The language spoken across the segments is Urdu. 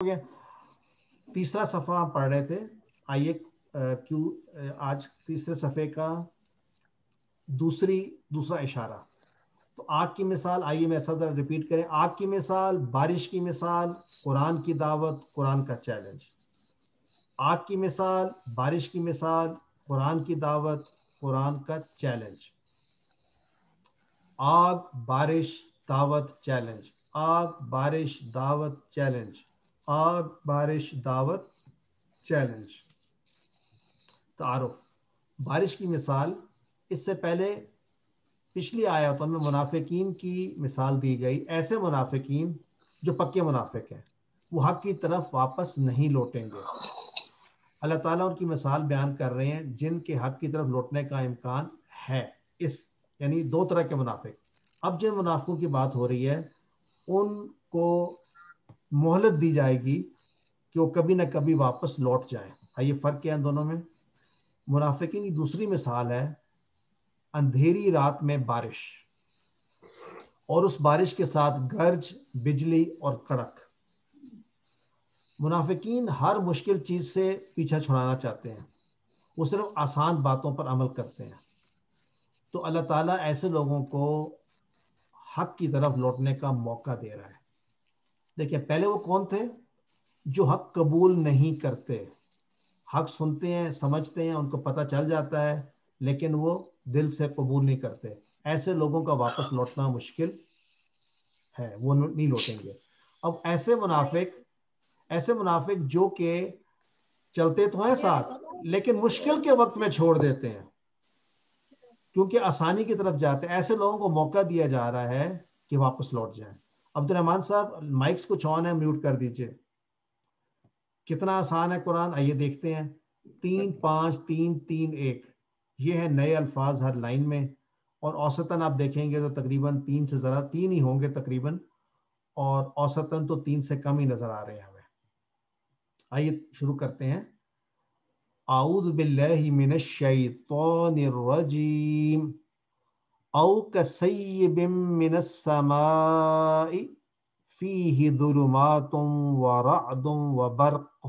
ہو گیا. تیسرا صفحہ ہم پڑھ رہے تھے. آئیے آج تیسرے صفحے کا دوسرا اشارہ. تو آگ کی مثال, آئیے میں ایسا ذرا ریپیٹ کریں. آگ کی مثال, بارش کی مثال, قرآن کی دعوت, قرآن کا چیلنج. آگ کی مثال, بارش کی مثال, قرآن کی دعوت, قرآن کا چیلنج. آگ, بارش, دعوت, چیلنج. آگ, بارش, دعوت, چیلنج. آگ, بارش, دعوت, چیلنج. تعارف. بارش کی مثال, اس سے پہلے پچھلی آیاتوں میں منافقین کی مثال دی گئی. ایسے منافقین جو پکے منافق ہیں, وہ حق کی طرف واپس نہیں لوٹیں گے. اللہ تعالیٰ ان کی مثال بیان کر رہے ہیں جن کے حق کی طرف لوٹنے کا امکان ہے. یعنی دو طرح کے منافق. اب جن منافقوں کی بات ہو رہی ہے ان کو مہلت دی جائے گی کہ وہ کبھی نہ کبھی واپس لوٹ جائیں. آئیے فرق کیا ہے دونوں میں. منافقین کی دوسری مثال ہے اندھیری رات میں بارش, اور اس بارش کے ساتھ گرج, بجلی اور کڑک. منافقین ہر مشکل چیز سے پیچھا چھڑانا چاہتے ہیں, وہ صرف آسان باتوں پر عمل کرتے ہیں. تو اللہ تعالیٰ ایسے لوگوں کو حق کی طرف لوٹنے کا موقع دے رہا ہے. دیکھیں پہلے وہ کون تھے؟ جو حق قبول نہیں کرتے. حق سنتے ہیں, سمجھتے ہیں, ان کو پتہ چل جاتا ہے, لیکن وہ دل سے قبول نہیں کرتے. ایسے لوگوں کا واپس لوٹنا مشکل ہے, وہ نہیں لوٹیں گے. اب ایسے منافق جو کہ چلتے تو ہیں ساتھ, لیکن مشکل کے وقت میں چھوڑ دیتے ہیں کیونکہ آسانی کی طرف جاتے ہیں. ایسے لوگوں کو موقع دیا جا رہا ہے کہ واپس لوٹ جائیں. عبدالرحمان صاحب مائکس کچھ آن ہے, میوٹ کر دیجئے. کتنا آسان ہے قرآن, آئیے دیکھتے ہیں. 3 5 3 3 1 یہ ہے نئے الفاظ ہر لائن میں, اور اوسطاً آپ دیکھیں گے تو تقریباً 3 سے ذرا 3 ہی ہوں گے تقریباً, اور اوسطاً تو 3 سے کم ہی نظر آ رہے ہیں ہمیں. آئیے شروع کرتے ہیں. اعوذ باللہ من الشیطان الرجیم. او کصیب من السماء فیہ ظلمات ورعد وبرق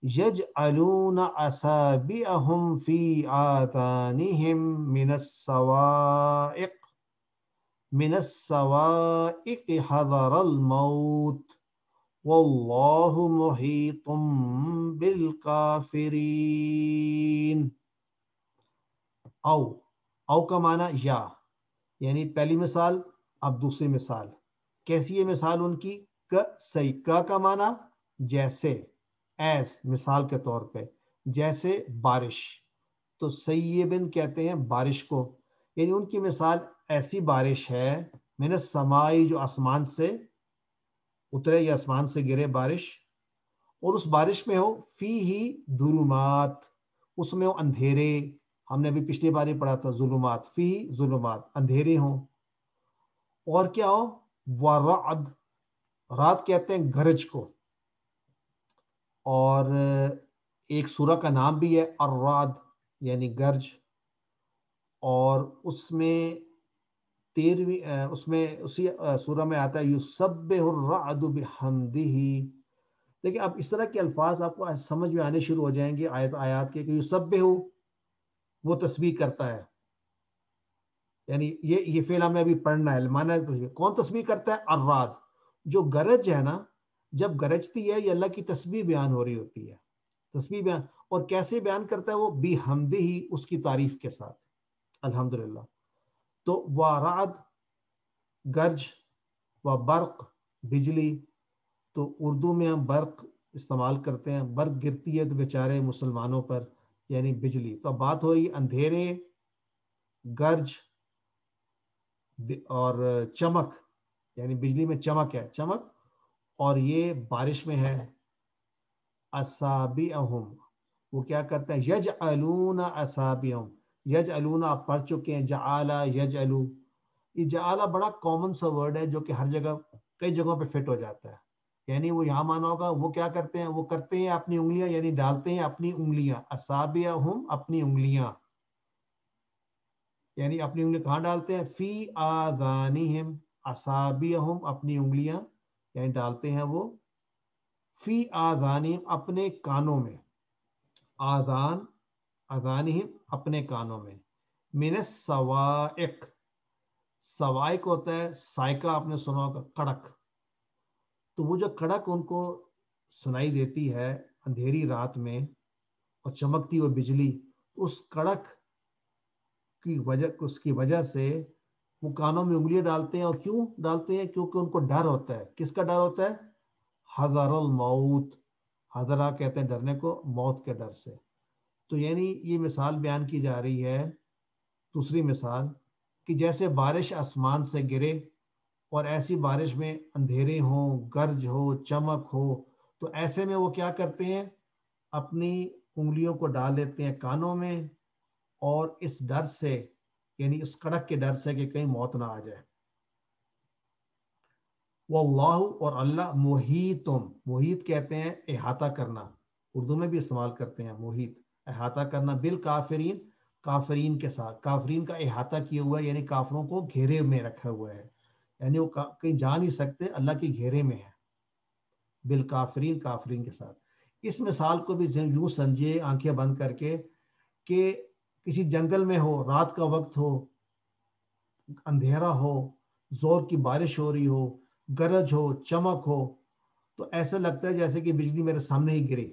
یجعلون اصابعهم فی آذانہم من الصواعق حذر الموت واللہ محیط بالکافرین. او کا معنی یا, یعنی پہلی مثال. اب دوسری مثال. کیسی ہے مثال ان کی؟ کا معنی جیسے, ایس مثال کے طور پہ, جیسے بارش. تو سیبن کہتے ہیں بارش کو, یعنی ان کی مثال ایسی بارش ہے من السمائی جو آسمان سے اترے یا آسمان سے گرے بارش, اور اس بارش میں ہو فی ہی ظلمات, اس میں ہو اندھیرے. ہم نے ابھی پچھلی بار ہی پڑھا تھا ظلمات, فی ظلمات اندھیرے ہوں. اور کیا ہو؟ ورعد, رات کہتے ہیں گرج کو, اور ایک سورہ کا نام بھی ہے الرعد یعنی گرج. اور اس میں 13ویں اس میں اسی سورہ میں آتا ہے یسبح الرعد بحمدہ. لیکن اب اس طرح کے الفاظ آپ کو سمجھ میں آنے شروع ہو جائیں گے آیات کے, کہ یسبح وہ تسبیح کرتا ہے, یعنی یہ فعل ہمیں ابھی پڑھنا ہے. معنی تسبیح, کون تسبیح کرتا ہے؟ الرعد. جو گرج ہے نا, جب گرجتی ہے یہ اللہ کی تسبیح بیان ہو رہی ہوتی ہے. تسبیح بیان, اور کیسے بیان کرتا ہے وہ؟ بحمدہ, اس کی تعریف کے ساتھ, الحمدللہ. تو ورعد گرج, و برق بجلی. تو اردو میں ہم برق استعمال کرتے ہیں, برق گرتی ہے تو بیچارے مسلمانوں پر, یعنی بجلی. تو اب بات ہو رہی ہے اندھیرے, گرج اور چمک, یعنی بجلی میں چمک ہے, چمک, اور یہ بارش میں ہے. اصابعہم, وہ کیا کرتے ہیں؟ یجعلون اصابعہم. یجعلون آپ پڑھ چکے ہیں, جعل یجعلو. یہ جعل بڑا کامن سا ورڈ ہے جو کہ ہر جگہ کئی جگہوں پہ فٹ ہو جاتا ہے. یعنی وہ یہاں مانا ہوگا وہ کیا کرتے ہیں؟ وہ کرتے ہیں اپنی انگلیاں, یعنی ڈالتے ہیں اپنی انگلیاں. اصابعہم اپنی انگلیاں, یعنی اپنی انگلیاں کہاں ڈالتے ہیں؟ فی آذانہم. اصابعہم اپنی انگلیاں, یعنی ڈالتے ہیں وہ فی آذانہم اپنے کانوں میں، آذان اذانہم اپنے کانوں میں، من الصواعق، صواعق ہوتا ہے سائقہ، آپ نے سنا ہوگا کڑک، تو وہ جو کڑک ان کو سنائی دیتی ہے اندھیری رات میں اور چمکتی ہوئی بجلی، اس کڑک اس کی وجہ سے وہ کانوں میں انگلیاں ڈالتے ہیں. اور کیوں ڈالتے ہیں؟ کیونکہ ان کو ڈر ہوتا ہے. کس کا ڈر ہوتا ہے؟ حذر الموت، حذرا کہتے ہیں ڈرنے کو، موت کے ڈر سے. تو یعنی یہ مثال بیان کی جا رہی ہے، دوسری مثال، کہ جیسے بارش آسمان سے گرے اور ایسی بارش میں اندھیرے ہوں، گرج ہو، چمک ہو، تو ایسے میں وہ کیا کرتے ہیں؟ اپنی انگلیوں کو ڈال لیتے ہیں کانوں میں، اور اس ڈر سے، یعنی اس کڑک کے ڈر سے کہ کہیں موت نہ آ جائے. واللہ، اور اللہ، محیطم، محیط کہتے ہیں احاطہ کرنا، اردو میں بھی استعمال کرتے ہیں محیط، احاطہ کرنا، بالکافرین، کافرین کے ساتھ، کافرین کا احاطہ کیا ہوا ہے، یعنی کافروں کو گھیرے میں رکھا ہوا ہے، یعنی وہ کہیں جا نہیں سکتے، اللہ کے گھیرے میں ہے. بالکافرین، کافرین کے ساتھ. اس مثال کو بھی یوں سمجھے آنکھیں بند کر کے کہ کسی جنگل میں ہو، رات کا وقت ہو، اندھیرا ہو، زور کی بارش ہو رہی ہو، گرج ہو، چمک ہو، تو ایسا لگتا ہے جیسے کہ بجلی میرے سامنے ہی گری،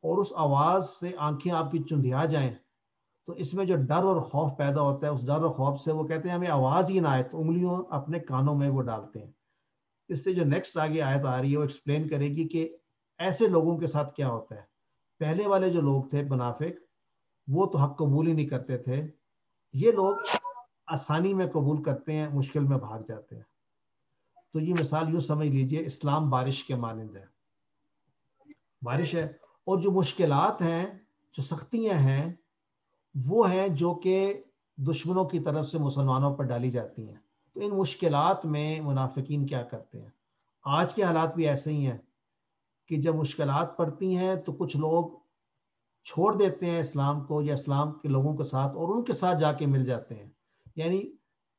اور اس آواز سے آنکھیں آپ کی چندھیا جائیں، تو اس میں جو ڈر اور خوف پیدا ہوتا ہے، اس ڈر اور خوف سے وہ کہتے ہیں ہمیں آواز ہی نہ آئے، تو انگلیوں اپنے کانوں میں وہ ڈالتے ہیں. اس سے جو نیکسٹ آگے آیت آ رہی ہے وہ ایکسپلین کرے گی کہ ایسے لوگوں کے ساتھ کیا ہوتا ہے. پہلے والے جو لوگ تھے منافق، وہ تو حق قبول ہی نہیں کرتے تھے. یہ لوگ آسانی میں قبول کرتے ہیں، مشکل میں بھاگ جاتے ہیں. تو یہ مثال یوں سمجھ لیجئے، اسلام بارش کے مانند ہے، بارش ہے، اور جو مشکلات ہیں، جو سختیاں ہیں، وہ ہیں جو کہ دشمنوں کی طرف سے مسلمانوں پر ڈالی جاتی ہیں. تو ان مشکلات میں منافقین کیا کرتے ہیں؟ آج کے حالات بھی ایسے ہی ہیں کہ جب مشکلات پڑتی ہیں تو کچھ لوگ چھوڑ دیتے ہیں اسلام کو یا اسلام کے لوگوں کے ساتھ، اور ان کے ساتھ جا کے مل جاتے ہیں. یعنی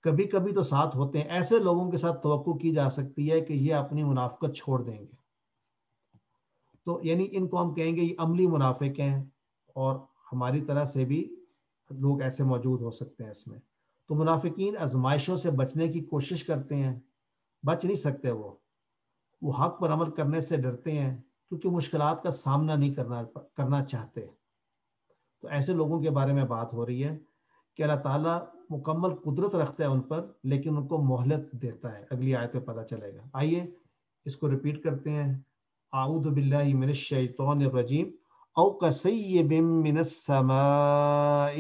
کبھی کبھی تو ساتھ ہوتے ہیں. ایسے لوگوں کے ساتھ توقع کی جا سکتی ہے کہ یہ اپنی منافقت چھوڑ دیں گے. تو یعنی ان کو ہم کہیں گے یہ عملی منافق ہیں، اور ہماری طرح سے بھی لوگ ایسے موجود ہو سکتے ہیں اس میں. تو منافقین آزمائشوں سے بچنے کی کوشش کرتے ہیں، بچ نہیں سکتے. وہ حق پر عمل کرنے سے ڈرتے ہیں کیونکہ مشکلات کا سامنا نہیں کرنا چاہتے. تو ایسے لوگوں کے بارے میں بات ہو رہی ہے کہ اللہ تعالیٰ مکمل قدرت رکھتا ہے ان پر، لیکن ان کو مہلت دیتا ہے. اگلی آیت پہ پتہ چلے گا. آئیے اس کو ریپیٹ کرتے ہیں. اعوذ باللہ من الشیطان الرجیم. او کصیب من السماء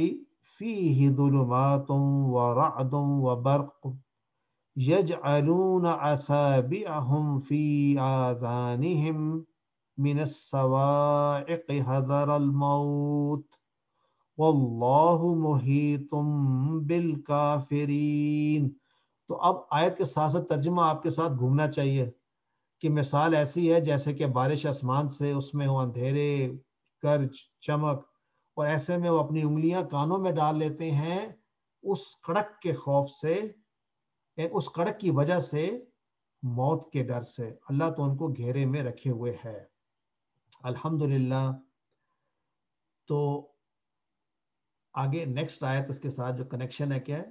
فیہ ظلمات ورعد وبرق یجعلون اصابعهم فی آذانہم من الصواعق حذر الموت واللہ محیط بالکافرین. تو اب آیت کے ساتھ ساتھ ترجمہ آپ کے ساتھ گھومنا چاہیے کہ مثال ایسی ہے جیسے کہ بارش آسمان سے، اس میں ہو اندھیرے، گرج، چمک، اور ایسے میں وہ اپنی انگلیاں کانوں میں ڈال لیتے ہیں اس کڑک کے خوف سے، اس کڑک کی وجہ سے، موت کے ڈر سے. اللہ تو ان کو گھیرے میں رکھے ہوئے ہے. الحمدللہ. تو آگے نیکسٹ آیت اس کے ساتھ جو کنیکشن ہے کیا ہے؟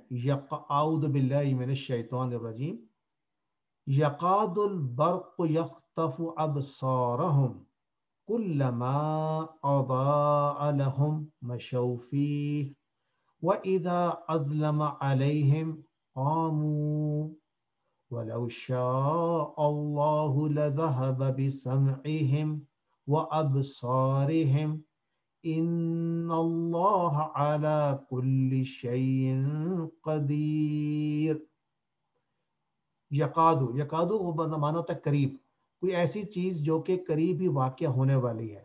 اعوذ باللہ من الشیطان الرجیم. یقاد البرق یخطف ابصارهم کلما اضاء لهم مشوا فیہ واذا اظلم علیہم قاموا ولو شاء الله لذهب بسمعهم وابصارهم ان اللہ علی کل شیء قدیر. یقادو، یقادو وہ معنی ہوتا ہے قریب، کوئی ایسی چیز جو کہ قریب ہی واقع ہونے والی ہے.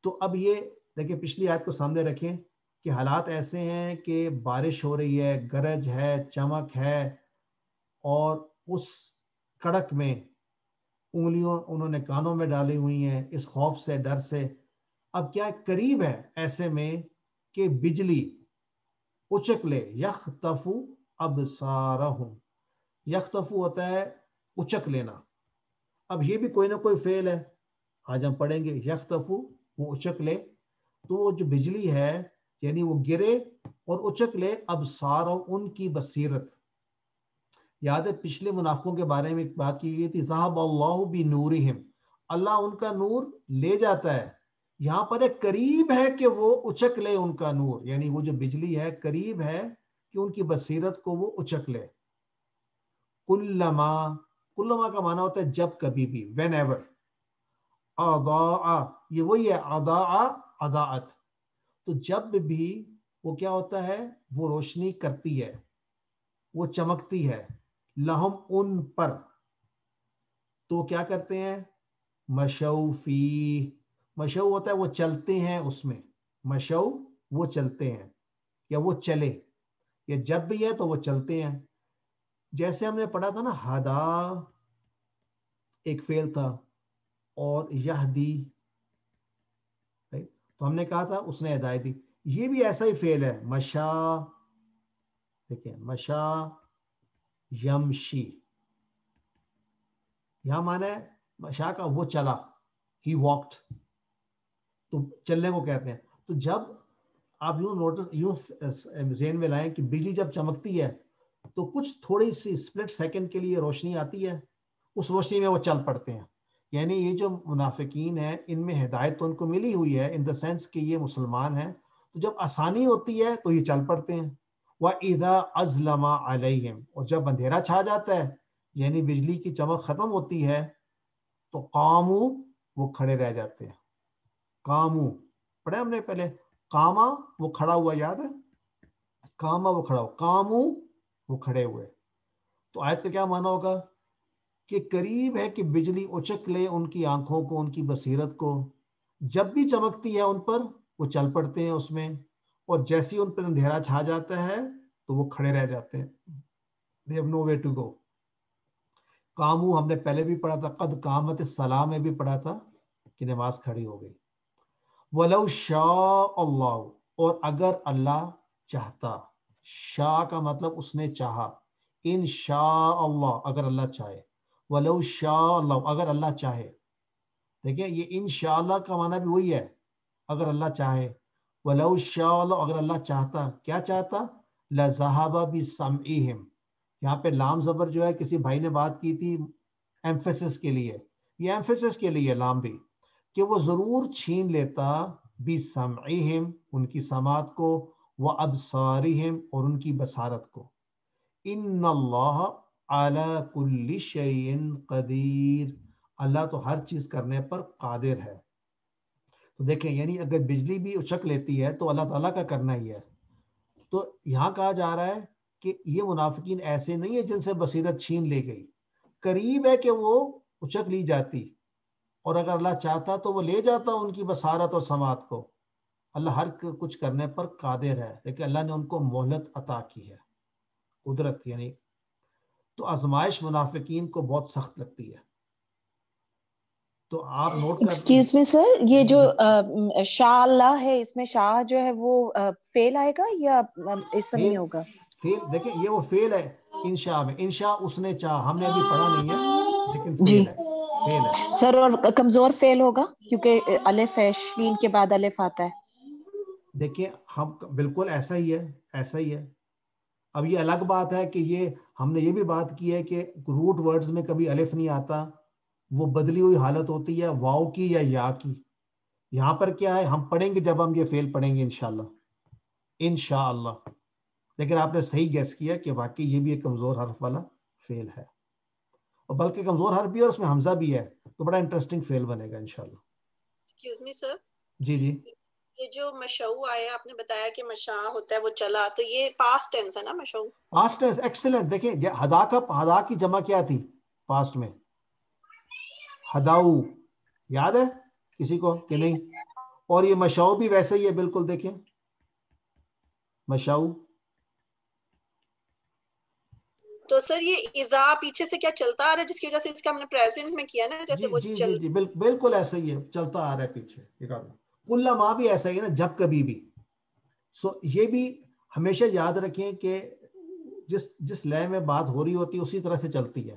تو اب یہ دیکھیں پچھلی آیت کو سامنے رکھیں کہ حالات ایسے ہیں کہ بارش ہو رہی ہے، گرج ہے، چمک ہے، اور اس کڑک میں انگلیوں انہوں نے کانوں میں ڈالی ہوئی ہیں اس خوف سے، ڈر سے. اب کیا قریب ہے ایسے میں کہ بجلی اچک لے. یخطف ابصارہم، یخطف ہوتا ہے اچک لینا، اب یہ بھی کوئی نہ کوئی فعل ہے، آج ہم پڑھیں گے یختفو، وہ اچک لے، تو وہ جو بجلی ہے یعنی وہ گرے اور اچک لے ابصارہم، ان کی بصیرت. یاد ہے پچھلے منافقوں کے بارے میں ایک بات کی گئی تھی، ذہب اللہ بنورہم، اللہ ان کا نور لے جاتا ہے. یہاں پر ایک قریب ہے کہ وہ اچک لے ان کا نور، یعنی وہ جو بجلی ہے قریب ہے کہ ان کی بصیرت کو وہ اچک لے. کلما، کلما کا معنی ہوتا ہے جب کبھی بھی، وین ایور. اضاء، یہ وہی ہے اضاء، اضاءت، تو جب بھی وہ کیا ہوتا ہے، وہ روشنی کرتی ہے، وہ چمکتی ہے، لہم ان پر، تو کیا کرتے ہیں، مشو فی، مشو ہوتا ہے وہ چلتے ہیں اس میں، مشو وہ چلتے ہیں یا وہ چلے، یا جب بھی ہے تو وہ چلتے ہیں. جیسے ہم نے پڑھا تھا نا ہدا ایک فعل تھا اور یہدی، تو ہم نے کہا تھا اس نے ہدایت دی، یہ بھی ایسا ہی فعل ہے، مشا، دیکھیں مشا یمشی، یہاں مانا ہے مشا کا وہ چلا، ہی واکڈ، تو چلنے کو کہتے ہیں. تو جب آپ یوں نوٹس یوں ذہن میں لائیں کہ بجلی جب چمکتی ہے تو کچھ تھوڑی سی سپلٹ سیکنڈ کے لیے روشنی آتی ہے، اس روشنی میں وہ چل پڑتے ہیں. یعنی یہ جو منافقین ہیں ان میں ہدایت تو ان کو ملی ہوئی ہے ان دا سینس کہ یہ مسلمان ہیں، تو جب آسانی ہوتی ہے تو یہ چل پڑتے ہیں. وَإِذَا أَظْلَمَ عَلَيْهِمْ، اور جب اندھیرا چھا جاتا ہے یعنی بجلی کی چمک ختم ہوتی ہے تو قاموا، وہ کھڑے رہ جاتے ہیں. قاموا پڑھے ہم نے پہلے، قاما وہ کھڑا ہوا، یاد ہے، قاما وہ کھڑا ہوا، قاموا وہ کھڑے ہوئے. تو آیت کا کیا معنی ہوگا کہ قریب ہے کہ بجلی اچک لے ان کی آنکھوں کو، ان کی بصیرت کو، جب بھی چمکتی ہے ان پر وہ چل پڑتے ہیں اس میں، اور جیسے ان پر اندھیرا چھا جاتا ہے تو وہ کھڑے رہ جاتے ہیں. they have nowhere to go. قاموا ہم نے پہلے بھی پڑھا تھا، قد قامت الصلاۃ میں بھی پڑھا تھا کہ نماز کھڑی ہو گئی. وَلَوْ شَاءَ اللَّهُ، اور اگر اللہ چاہتا، شاء کا مطلب اس نے چاہا، ان شاء اللہ اگر اللہ چاہے، وَلَوْ شَاءَ اللَّهُ اگر اللہ چاہے. دیکھیں یہ انشاءاللہ کا معنی بھی وہی ہے، اگر اللہ چاہے. وَلَوْ شَاءَ اللَّهُ اگر اللہ چاہتا، کیا چاہتا، لَذَهَبَ بِسَمْعِهِمْ، یہاں پہ لام زبر جو ہے کسی بھائی نے بات کی تھی ایمفیسس کے لیے، یہ ایمفیسس کے لیے لام بھی، کہ وہ ضرور چھین لیتا بِسَمْعِهِمْ ان کی سماعت کو، وَأَبْصَارِهِمْ اور ان کی بصارت کو. إِنَّ اللَّهَ عَلَى كُلِّ شَيْءٍ قَدِيرٌ، اللہ تو ہر چیز کرنے پر قادر ہے. تو دیکھیں یعنی اگر بجلی بھی اچک لیتی ہے تو اللہ تعالیٰ کا کرنا ہی ہے. تو یہاں کہا جا رہا ہے کہ یہ منافقین ایسے نہیں ہے جن سے بصیرت چھین لی گئی، قریب ہے کہ وہ اچک لی جاتی، اور اگر اللہ چاہتا تو وہ لے جاتا ان کی بصارت اور سماعت کو. اللہ ہر کچھ کرنے پر قادر ہے، لیکن اللہ نے ان کو مہلت عطا کی ہے، قدرت یعنی. تو آزمائش منافقین کو بہت سخت لگتی ہے. تو آپ نوٹ کر، ایکسکیوز می سر، یہ جی جو جی، شاء اللہ ہے اس میں شاء جو ہے وہ فعل آئے گا یا اسم نہیں ہوگا؟ فعل دیکھیں یہ وہ فعل ہے انشاء میں، انشاء اس نے چاہا، ہم نے ابھی پڑھا نہیں ہے لیکن جی فعل ہے، فعل ہے. سر، اور کمزور فعل ہوگا کیونکہ الف ہے، شین کے بعد الف آتا ہے. دیکھیں ہم بالکل ایسا ہی ہے، ایسا ہی ہے. اب یہ الگ بات ہے کہ یہ ہم نے یہ بھی بات کی ہے کہ روٹ ورڈز میں کبھی الف نہیں آتا، وہ بدلی ہوئی حالت ہوتی ہے واو کی یا یا کی. یہاں پر کیا ہے ہم پڑھیں گے جب ہم یہ فعل پڑھیں گے انشاءاللہ، انشاءاللہ. لیکن آپ نے صحیح گیس کیا کہ واقعی یہ بھی ایک کمزور حرف والا فعل ہے، اور بلکہ کمزور حرف بھی ہے اور اس میں حمزہ بھی ہے، تو بڑا انٹرسٹنگ فعل بنے گا انشاءاللہ. ایکسکیوز می سر، جی جی، یہ جو مشو آیا آپ نے بتایا کہ مشاء ہوتا ہے وہ چلا، تو یہ پاسٹ ٹینس ہے نا مشو؟ Past tense, excellent. دیکھیں ہدا کی جمع کیا تھی پاسٹ میں، ہداؤ، یاد ہے کسی کو کہ نہیں؟ اور یہ مشاؤ بھی ویسے ہی ہے بالکل، دیکھیں مشاؤ. تو سر یہ اذا پیچھے سے کیا چلتا آ رہا ہے جس کی وجہ سے اس کا ہم نے پریزنٹ میں کیا نا، جیسے جی وہ جی چل. جی جی بالکل ایسا ہی ہے، چلتا آ رہا ہے پیچھے. کل ماں بھی ایسا ہی ہے نا، جب کبھی بھی. سو یہ بھی ہمیشہ یاد رکھیں کہ جس لے میں بات ہو رہی ہوتی ہے اسی طرح سے چلتی ہے.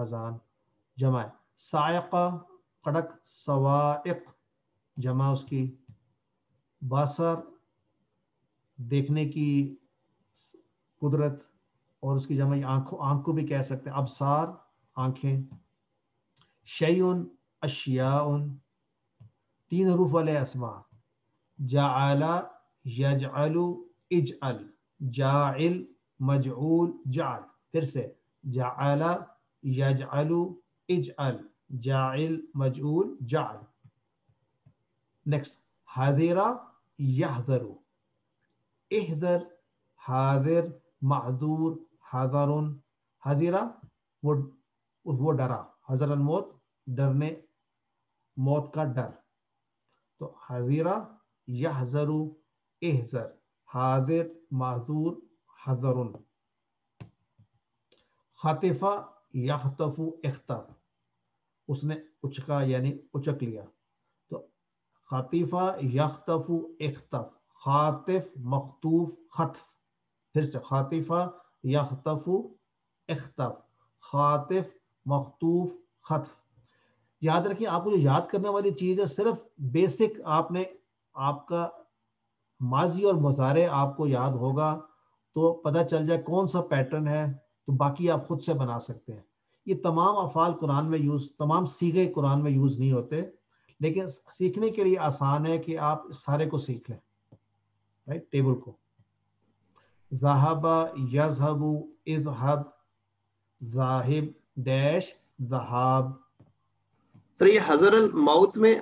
اذان جمع ہے. سائقہ قڑک, سوائق جمع اس کی. بصر دیکھنے کی قدرت اور اس کی جمع آنکھوں, آنکھ کو بھی کہہ سکتے ہیں, ابصار آنکھیں. شیئن اشیاء 3 حروف والے اسماء. جعل یجعل اجعل, جاعل مجعول جعل. پھر سے جعل یجعل اجعل, جاعل مجعول جعل. نیکسٹ حذر یحذر, احذر حاضر معذور حذر. حذر وہ ڈرا, حذر الموت ڈرنے, موت کا ڈر. تو حذر یحذر احذر حاضر معذور حذر. خطف یخطف اختف, اس نے اچکا یعنی اچک لیا. تو خطف یخطف اختف, خاطف مخطوف خطف. پھر سے خاطف یخطف اختف, خاطف مخطوف خطف. یاد رکھیں آپ کو جو یاد کرنے والی چیز ہے صرف بیسک, آپ نے آپ کا ماضی اور مضارع آپ کو یاد ہوگا تو پتہ چل جائے کون سا پیٹرن ہے, تو باقی آپ خود سے بنا سکتے ہیں. یہ تمام افعال قرآن میں یوز, تمام صیغے قرآن میں یوز نہیں ہوتے, لیکن سیکھنے کے لیے آسان ہے کہ آپ اس سارے کو سیکھ لیں, رائٹ, ٹیبل کو. ذہب یذہب اذہب ذاہب ڈیش ذہاب. سر یہ حضر الموت میں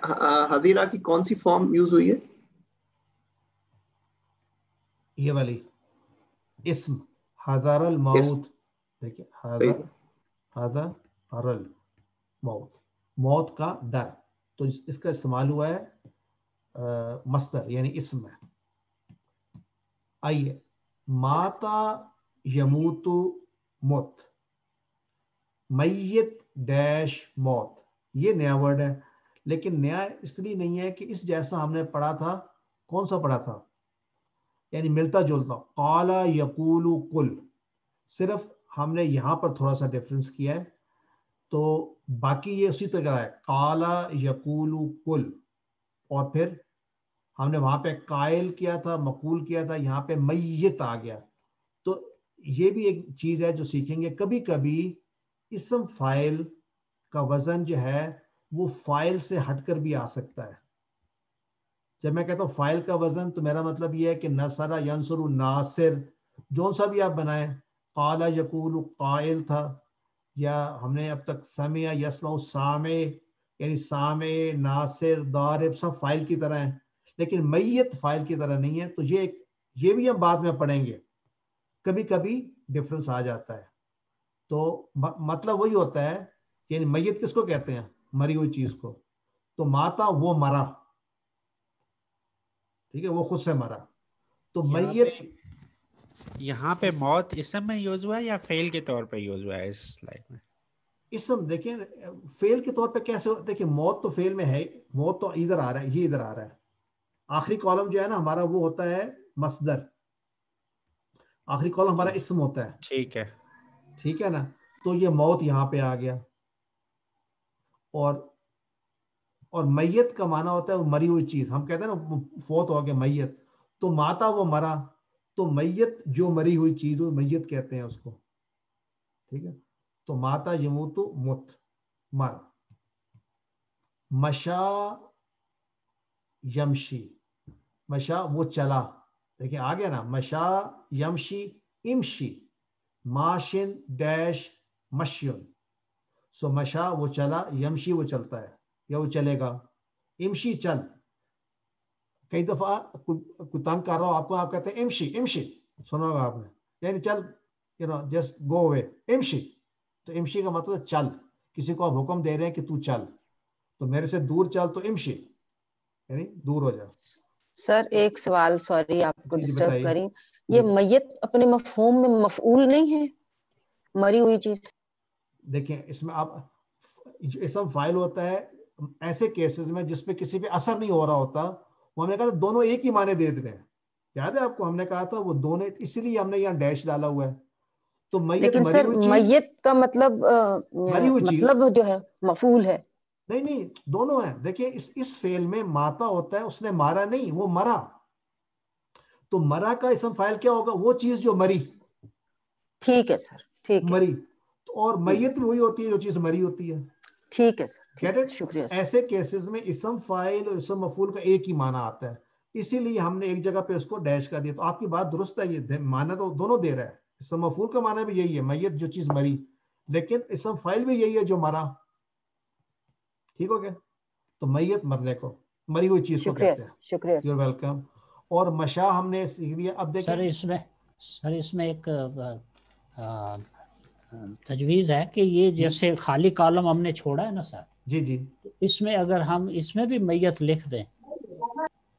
حذیرہ کی کون سی فارم یوز ہوئی ہے؟ یہ والی اسم حذر الموت. دیکھیں حذر الموت, موت کا ڈر, تو اس کا استعمال ہوا ہے مصدر یعنی اسم ہے. آئیے ماتا یموت موت, میت ڈیش موت. یہ نیا ورڈ ہے, لیکن نیا اس لیے نہیں ہے کہ اس جیسا ہم نے پڑھا تھا. کون سا پڑھا تھا؟ یعنی ملتا جلتا. قال یقول قل, صرف ہم نے یہاں پر تھوڑا سا ڈفرنس کیا ہے, تو باقی یہ اسی طرح ہے. قال یقول قل, اور پھر ہم نے وہاں پہ قائل کیا تھا, مقول کیا تھا, یہاں پہ میت آ گیا. تو یہ بھی ایک چیز ہے جو سیکھیں گے. کبھی کبھی اسم فاعل کا وزن جو ہے وہ فاعل سے ہٹ کر بھی آ سکتا ہے. جب میں کہتا ہوں فاعل کا وزن تو میرا مطلب یہ ہے کہ نصر ینصر ناصر, جو سا بھی آپ بنائیں. قال یقول قائل تھا, یا ہم نے اب تک سمع یسمع سامع, یعنی سامع ناصر ضارب سب فاعل کی طرح ہیں, لیکن میت فاعل کی طرح نہیں ہے. تو یہ بھی ہم بعد میں پڑھیں گے. کبھی کبھی ڈفرنس آ جاتا ہے. تو مطلب وہی ہوتا ہے, یعنی میت کس کو کہتے ہیں؟ مری ہوئی چیز کو. تو ماتا وہ مرا, ٹھیک ہے, وہ خود سے مرا. تو میت یہاں پہ موت اسم میں یوز ہوا ہے یا فعل کے طور پہ یوز ہوا ہے اس سلائیڈ میں؟ اسم دیکھیں فعل کے طور پہ کیسے, دیکھیں موت تو فعل میں ہے, موت تو ادھر آ رہا ہے, یہ ادھر آ رہا ہے. آخری کالم جو ہے نا ہمارا وہ ہوتا ہے مصدر, آخری کالم ہمارا اسم ہوتا ہے. ٹھیک ہے, ٹھیک ہے نا. تو یہ موت یہاں پہ آ گیا, اور میت کا معنی ہوتا ہے وہ مری ہوئی چیز. ہم کہتے ہیں نا فوت ہو گیا میت, تو ماتا وہ مرا, تو میت جو مری ہوئی چیز وہ میت کہتے ہیں اس کو. ٹھیک ہے, تو ماتا یموت مت, مر. مشا یمشی, مشا وہ چلا, دیکھیں آ گیا نا, مشا یمشی امشی, ماشن ڈیش مشین. سو مشا وہ چلا, یمشی وہ چلتا ہے یا وہ چلے گا, امشی چل. کئی دفعہ کوئی تنگ کر رہا ہو آپ کو, آپ کہتے ہیں امشی امشی, سنا ہوگا آپ نے, یعنی چل, جسٹ گو اوے, امشی. تو امشی کا مطلب چل, کسی کو آپ حکم دے رہے ہیں کہ تو چل, تو میرے سے دور چل, تو امشی یعنی دور ہو جا. سر ایک سوال, سوری آپ کو ڈسٹرب بتائیے. کریں, یہ میت اپنے مفہوم میں مفعول نہیں ہے, مری ہوئی چیز؟ دیکھیں اس میں آپ اسم فاعل ہوتا ہے ایسے کیسز میں جس پہ کسی پہ اثر نہیں ہو رہا ہوتا, وہ ہم نے کہا تھا دونوں ایک ہی معنی دے دیتے ہیں. یاد ہے آپ کو, ہم نے کہا تھا وہ دونوں, اسی لیے ہم نے یہاں ڈیش ڈالا ہوا ہے. تو میت لیکن مری سر ہوئی چیز، میت کا مطلب مری ہوئی چیز، مطلب جو ہے مفعول ہے. نہیں دونوں ہیں. دیکھیں اس فعل میں ماتا ہوتا ہے، اس نے مارا نہیں، وہ مرا. تو مرا کا اسم فاعل کیا ہوگا؟ وہ چیز جو مری. ٹھیک ہے سر، ٹھیک ہے. مری تو اور میت بھی وہی ہوتی ہے جو چیز مری ہوتی ہے. ٹھیک ہے سر، Get it؟ شکریہ سر. ایسے کیسز میں اسم فاعل اور اسم مفعول کا ایک ہی معنی آتا ہے، اسی لیے ہم نے ایک جگہ پہ اس کو ڈیش کر دیا. تو آپ کی بات درست ہے، یہ معنی تو دونوں دے رہا ہے. اسم مفعول کا معنی بھی یہی ہے، میت جو چیز مری، لیکن اسم فاعل بھی یہی ہے جو مرا. ٹھیک ہو گیا؟ تو میت مرنے کو، مری ہوئی چیز کو شکریہ کہتے ہیں. شکریہ یو سر. ویلکم. اور مشا ہم نے سیکھ لیا. اب دیکھیں سر اس میں ایک تجویز ہے کہ یہ جیسے خالی کالم ہم نے چھوڑا ہے نا سر، جی تو اس میں اگر ہم اس میں بھی میت لکھ دیں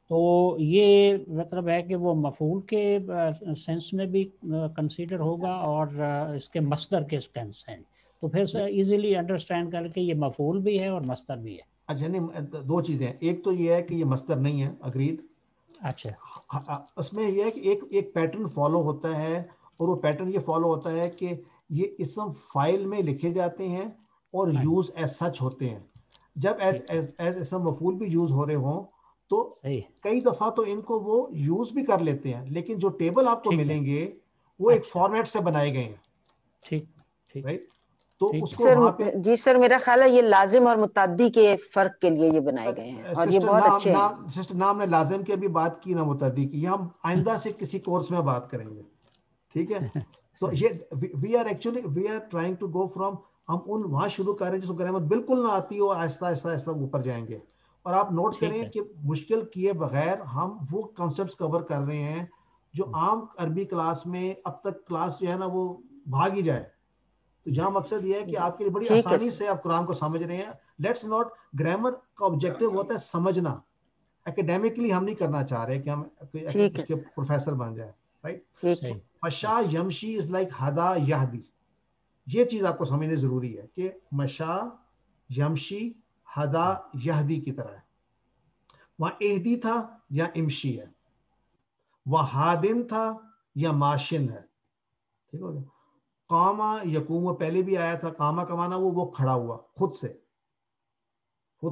تو یہ مطلب ہے کہ وہ مفعول کے سینس میں بھی کنسیڈر ہوگا اور اس کے مصدر کے سینس ہیں، تو پھر ایزیلی انڈرسٹینڈ کر کے یہ مفعول بھی ہے اور مصدر بھی ہے. اچھا نہیں، دو چیزیں ہیں. ایک تو یہ ہے کہ یہ مصدر نہیں ہے، اگریڈ. اچھا، اس میں یہ ہے کہ ایک پیٹرن فالو ہوتا ہے، اور وہ پیٹرن یہ فالو ہوتا ہے کہ یہ اسم فائل میں لکھے جاتے ہیں اور یوز ایز سچ ہوتے ہیں. جب ایز اسم مفعول بھی یوز ہو رہے ہوں تو کئی دفعہ تو ان کو وہ یوز بھی کر لیتے ہیں، لیکن جو ٹیبل آپ کو ملیں گے وہ ایک فارمیٹ سے بنائے گئے ہیں. ٹھیک رائٹ؟ تو اس کو سر وہاں پہ جی سر، میرا خیال ہے یہ لازم اور متعدی کے فرق کے لیے یہ بنائے گئے ہیں، اور یہ بہت اچھے ہیں. سسٹر نام نے لازم کی ابھی بات کی، نہ متعدی کی. یہ ہم آئندہ سے کسی کورس میں بات کریں گے. ٹھیک ہے؟ تو یہ we are trying to go from, ہم وہاں شروع کر رہے ہیں جس کو گرامر بالکل نہ آتی ہو، آہستہ آہستہ اوپر جائیں گے. اور آپ نوٹ کریں کہ مشکل کیے بغیر ہم وہ کانسیپٹس کور کر رہے ہیں جو عام عربی کلاس میں اب تک کلاس جو ہے نا وہ بھاگ ہی جائے. تو یہاں مقصد یہ ہے کہ آپ کے لیے بڑی آسانی سے آپ قرآن کو سمجھ رہے ہیں. لیٹس ناٹ، گرامر کا آبجیکٹو ہوتا ہے سمجھنا. اکیڈیمکلی ہم نہیں کرنا چاہ رہے کہ ہم اس کے پروفیسر بن جائیں. رائٹ؟ مشا یمشی از لائک ہدا یہدی. یہ چیز آپ کو سمجھنے ضروری ہے کہ مشا یمشی ہدا یہدی کی طرح ہے. وہاں اہدی تھا یا امشی ہے، وہاں ہادن تھا یا ماشن ہے. ٹھیک ہو گیا؟ قاما یقوم پہلے بھی آیا تھا. قاما کا معنی وہ کھڑا ہوا خود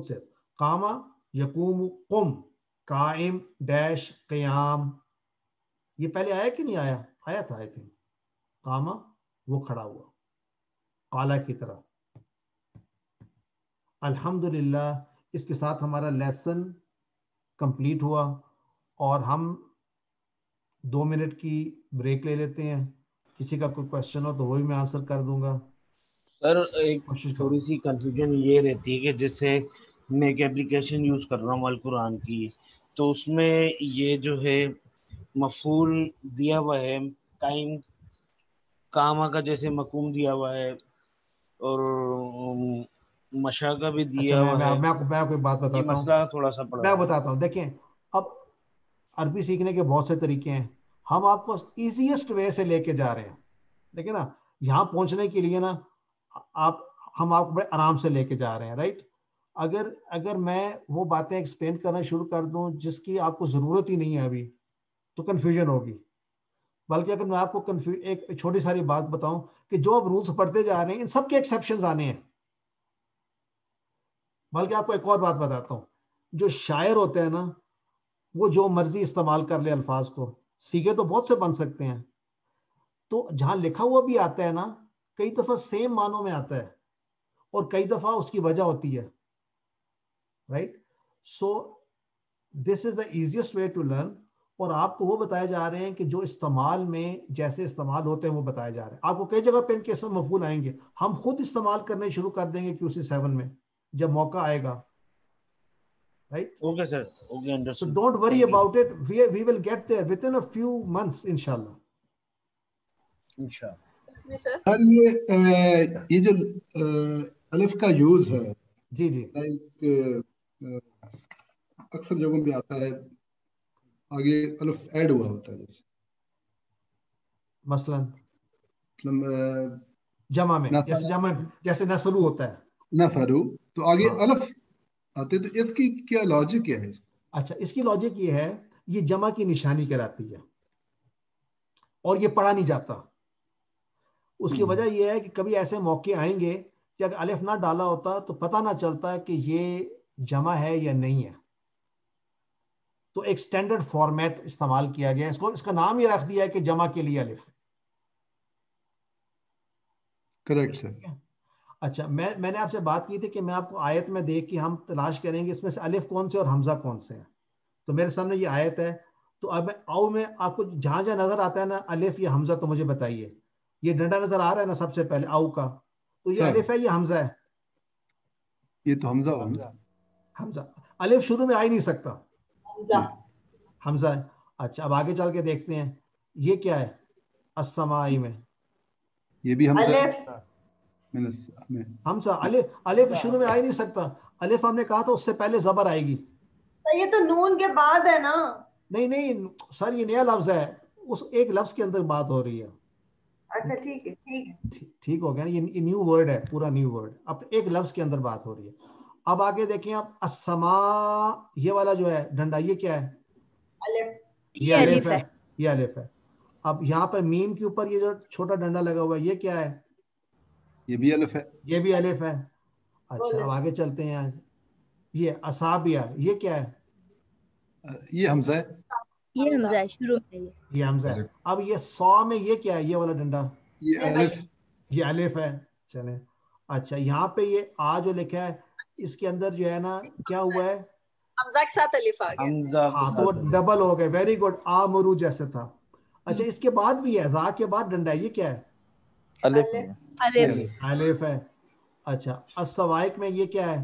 سے. قاما یقوم قم، قائم ڈیش قیام. یہ پہلے آیا کہ نہیں آیا؟ آیا تھا آئی تھنک. قاما وہ کھڑا ہوا قالا کی طرح. الحمدللہ اس کے ساتھ ہمارا لیسن کمپلیٹ ہوا، اور ہم 2 منٹ کی بریک لے لیتے ہیں. کسی کا کوئی کوشچن ہو تو وہ بھی میں آنسر کر دوں گا. سر ایک تھوڑی سی کنفیوژن یہ رہتی ہے کہ جیسے میں ایک اپلیکیشن یوز کر رہا ہوں القرآن کی، تو اس میں یہ جو ہے مفعول دیا ہوا ہے، قائم کاما کا جیسے مقوم دیا ہوا ہے، اور مشا کا بھی دیا ہوا ہے. میں آپ کو بات بتاتا ہوں، مسئلہ تھوڑا سا پڑا میں بتاتا ہوں. دیکھیں اب عربی سیکھنے کے بہت سے طریقے ہیں، ہم آپ کو ایزیسٹ وے سے لے کے جا رہے ہیں. دیکھیں نا، یہاں پہنچنے کے لیے نا ہم آپ کو بڑے آرام سے لے کے جا رہے ہیں. رائٹ؟ اگر میں وہ باتیں ایکسپلین کرنا شروع کر دوں جس کی آپ کو ضرورت ہی نہیں ہے ابھی، تو کنفیوژن ہوگی. بلکہ اگر میں آپ کو ایک چھوٹی ساری بات بتاؤں کہ جو اب رولز پڑھتے جا رہے ہیں ان سب کے ایکسیپشنز آنے ہیں. بلکہ آپ کو ایک اور بات بتاتا ہوں، جو شاعر ہوتے ہیں نا وہ جو مرضی استعمال کر لے الفاظ کو، سیگے تو بہت سے بن سکتے ہیں. تو جہاں لکھا ہوا بھی آتا ہے نا، کئی دفعہ سیم معنوں میں آتا ہے اور کئی دفعہ اس کی وجہ ہوتی ہے. Right? So this is the easiest way to learn. اور آپ کو وہ بتائے جا رہے ہیں کہ جو استعمال میں جیسے استعمال ہوتے ہیں وہ بتائے جا رہے ہیں. آپ کو کئی جگہ پہ ان کے اسم مفعول آئیں گے، ہم خود استعمال کرنے شروع کر دیں گے QC7 میں جب موقع آئے گا. Right? Okay sir, okay, So understood. don't worry about it. We will get there within a few months, inshallah. سر یہ جو الف کا یوز ہے، جی اکثر جگہوں پہ آتا ہے آگے الف ایڈ ہوا ہوتا ہے، جیسے مثلا جمع میں جیسے نسرو ہوتا ہے، نسرو، تو آگے الف آتے، تو اس کی کیا لاجک کیا ہے؟ اچھا، اس کی لاجک یہ ہے، یہ جمع کی نشانی کہلاتی ہے اور یہ پڑھا نہیں جاتا. اس کی وجہ یہ ہے کہ کبھی ایسے موقع آئیں گے کہ اگر الف نہ ڈالا ہوتا تو پتہ نہ چلتا کہ یہ جمع ہے یا نہیں ہے. تو ایک سٹینڈرڈ فارمیٹ استعمال کیا گیا, اس کا نام ہی رکھ دیا ہے کہ جمع کے لیے الف. کریکٹ سر. اچھا, میں نے آپ سے بات کی تھی کہ میں آپ کو آیت میں دیکھ کے ہم تلاش کریں گے اس میں سے الف کون سے اور حمزہ کون سے ہیں. تو میرے سامنے یہ آیت ہے, تو اب او میں آپ کو جہاں جہاں نظر آتا ہے نا الف یا حمزہ تو مجھے بتائیے. یہ ڈنڈا نظر آ رہا ہے نا سب سے پہلے او کا, تو یہ الف ہے یا حمزہ ہے؟ یہ تو حمزہ ہوگا. حمزہ. الف شروع میں آ ہی نہیں سکتا. حمزہ ہے. اچھا, اب آگے چل کے دیکھتے ہیں یہ کیا ہے السمائی میں. یہ بھی حمزہ. حمزہ. الف شروع میں آ ہی نہیں سکتا. الف ہم نے کہا تھا اس سے پہلے زبر آئے گی. یہ تو نون کے بعد ہے نا. نہیں سر, یہ نیا لفظ ہے, اس ایک لفظ کے اندر بات ہو رہی ہے. اچھا ٹھیک ہے ٹھیک ہو گیا. یہ نیو ورڈ ہے, پورا نیو ورڈ, اب ایک لفظ کے اندر بات ہو رہی ہے. اب آگے دیکھیں آپ السماء, یہ والا جو ہے ڈنڈا یہ کیا ہے؟ یہ الف ہے. یہ الف ہے. اب یہاں پر میم کے اوپر یہ جو چھوٹا ڈنڈا لگا ہوا ہے یہ کیا ہے؟ یہ بھی الف ہے. یہ بھی الف ہے. اچھا, اب آگے چلتے ہیں. یہ اصابیہ, یہ کیا ہے؟ یہ حمزہ ہے. یہ حمزہ ہے شروع میں. یہ حمزہ ہے. اب یہ سو میں یہ کیا ہے؟ یہ والا ڈنڈا یہ الف. یہ الف ہے. چلیں. اچھا, یہاں پہ یہ آ جو لکھا ہے اس کے اندر جو ہے نا کیا ہوا ہے؟ حمزہ کے ساتھ الف آ گیا. ہاں, تو وہ ڈبل ہو گئے. Very good. آمرو جیسے تھا. اچھا, اس کے بعد بھی ہے زا کے بعد ڈنڈا, یہ کیا ہے؟ الف ہے. اچھا, السوائق میں یہ کیا ہے؟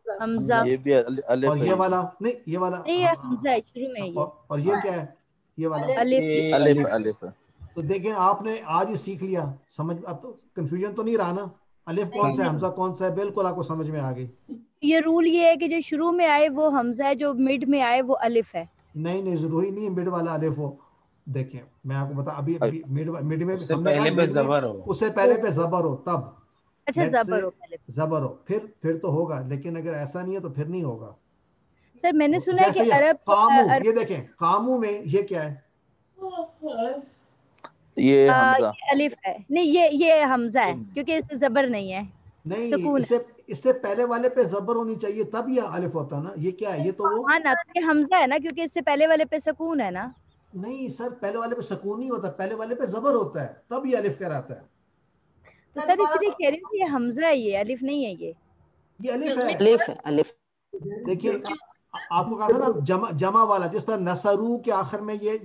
حمزہ. یہ بھی الف. اور یہ والا نہیں, یہ والا نہیں حمزہ ہے شروع میں. اور یہ کیا ہے؟ یہ والا الف. تو دیکھیں آپ نے آج ہی سیکھ لیا. سمجھ, اب تو کنفیوژن تو نہیں رہا نا, الف کون سا ہے حمزہ کون سا ہے, بالکل آپ کو سمجھ میں آ گئی. یہ رول یہ ہے کہ جو شروع میں آئے وہ حمزہ ہے, جو مڈ میں آئے وہ الف ہے. نہیں ضروری نہیں مڈ والا الف ہو. دیکھیں میں آپ کو بتا, ابھی مڈ میں اس سے پہلے پہ زبر ہو, اس سے پہلے پہ زبر ہو تب. اچھا, زبر ہو پہلے, زبر ہو پھر تو ہوگا, لیکن اگر ایسا نہیں ہے تو پھر نہیں ہوگا. سر میں نے سنا ہے کہ عرب قامو, یہ دیکھیں قامو میں یہ کیا ہے؟ یہ حمزہ. الف ہے. نہیں یہ حمزہ ہے کیونکہ اس سے زبر نہیں ہے. نہیں, اس سے پہلے والے پہ زبر ہونی چاہیے تب یہ الف ہوتا نا. یہ کیا ہے؟ یہ تو وہ ہاں نا, یہ حمزہ ہے نا کیونکہ اس سے پہلے والے پہ سکون ہے نا. نہیں سر, پہلے والے پہ سکون نہیں ہوتا, پہلے والے پہ زبر ہوتا ہے تب یہ الف کہلاتا ہے. تو سر اس لیے کہہ رہی ہوں یہ حمزہ ہے, یہ الف نہیں ہے. یہ الف ہے. الف ہے الف. دیکھیے آپ کو کہا تھا نا جمع والا, جس طرح نصرو کے آخر میں یہ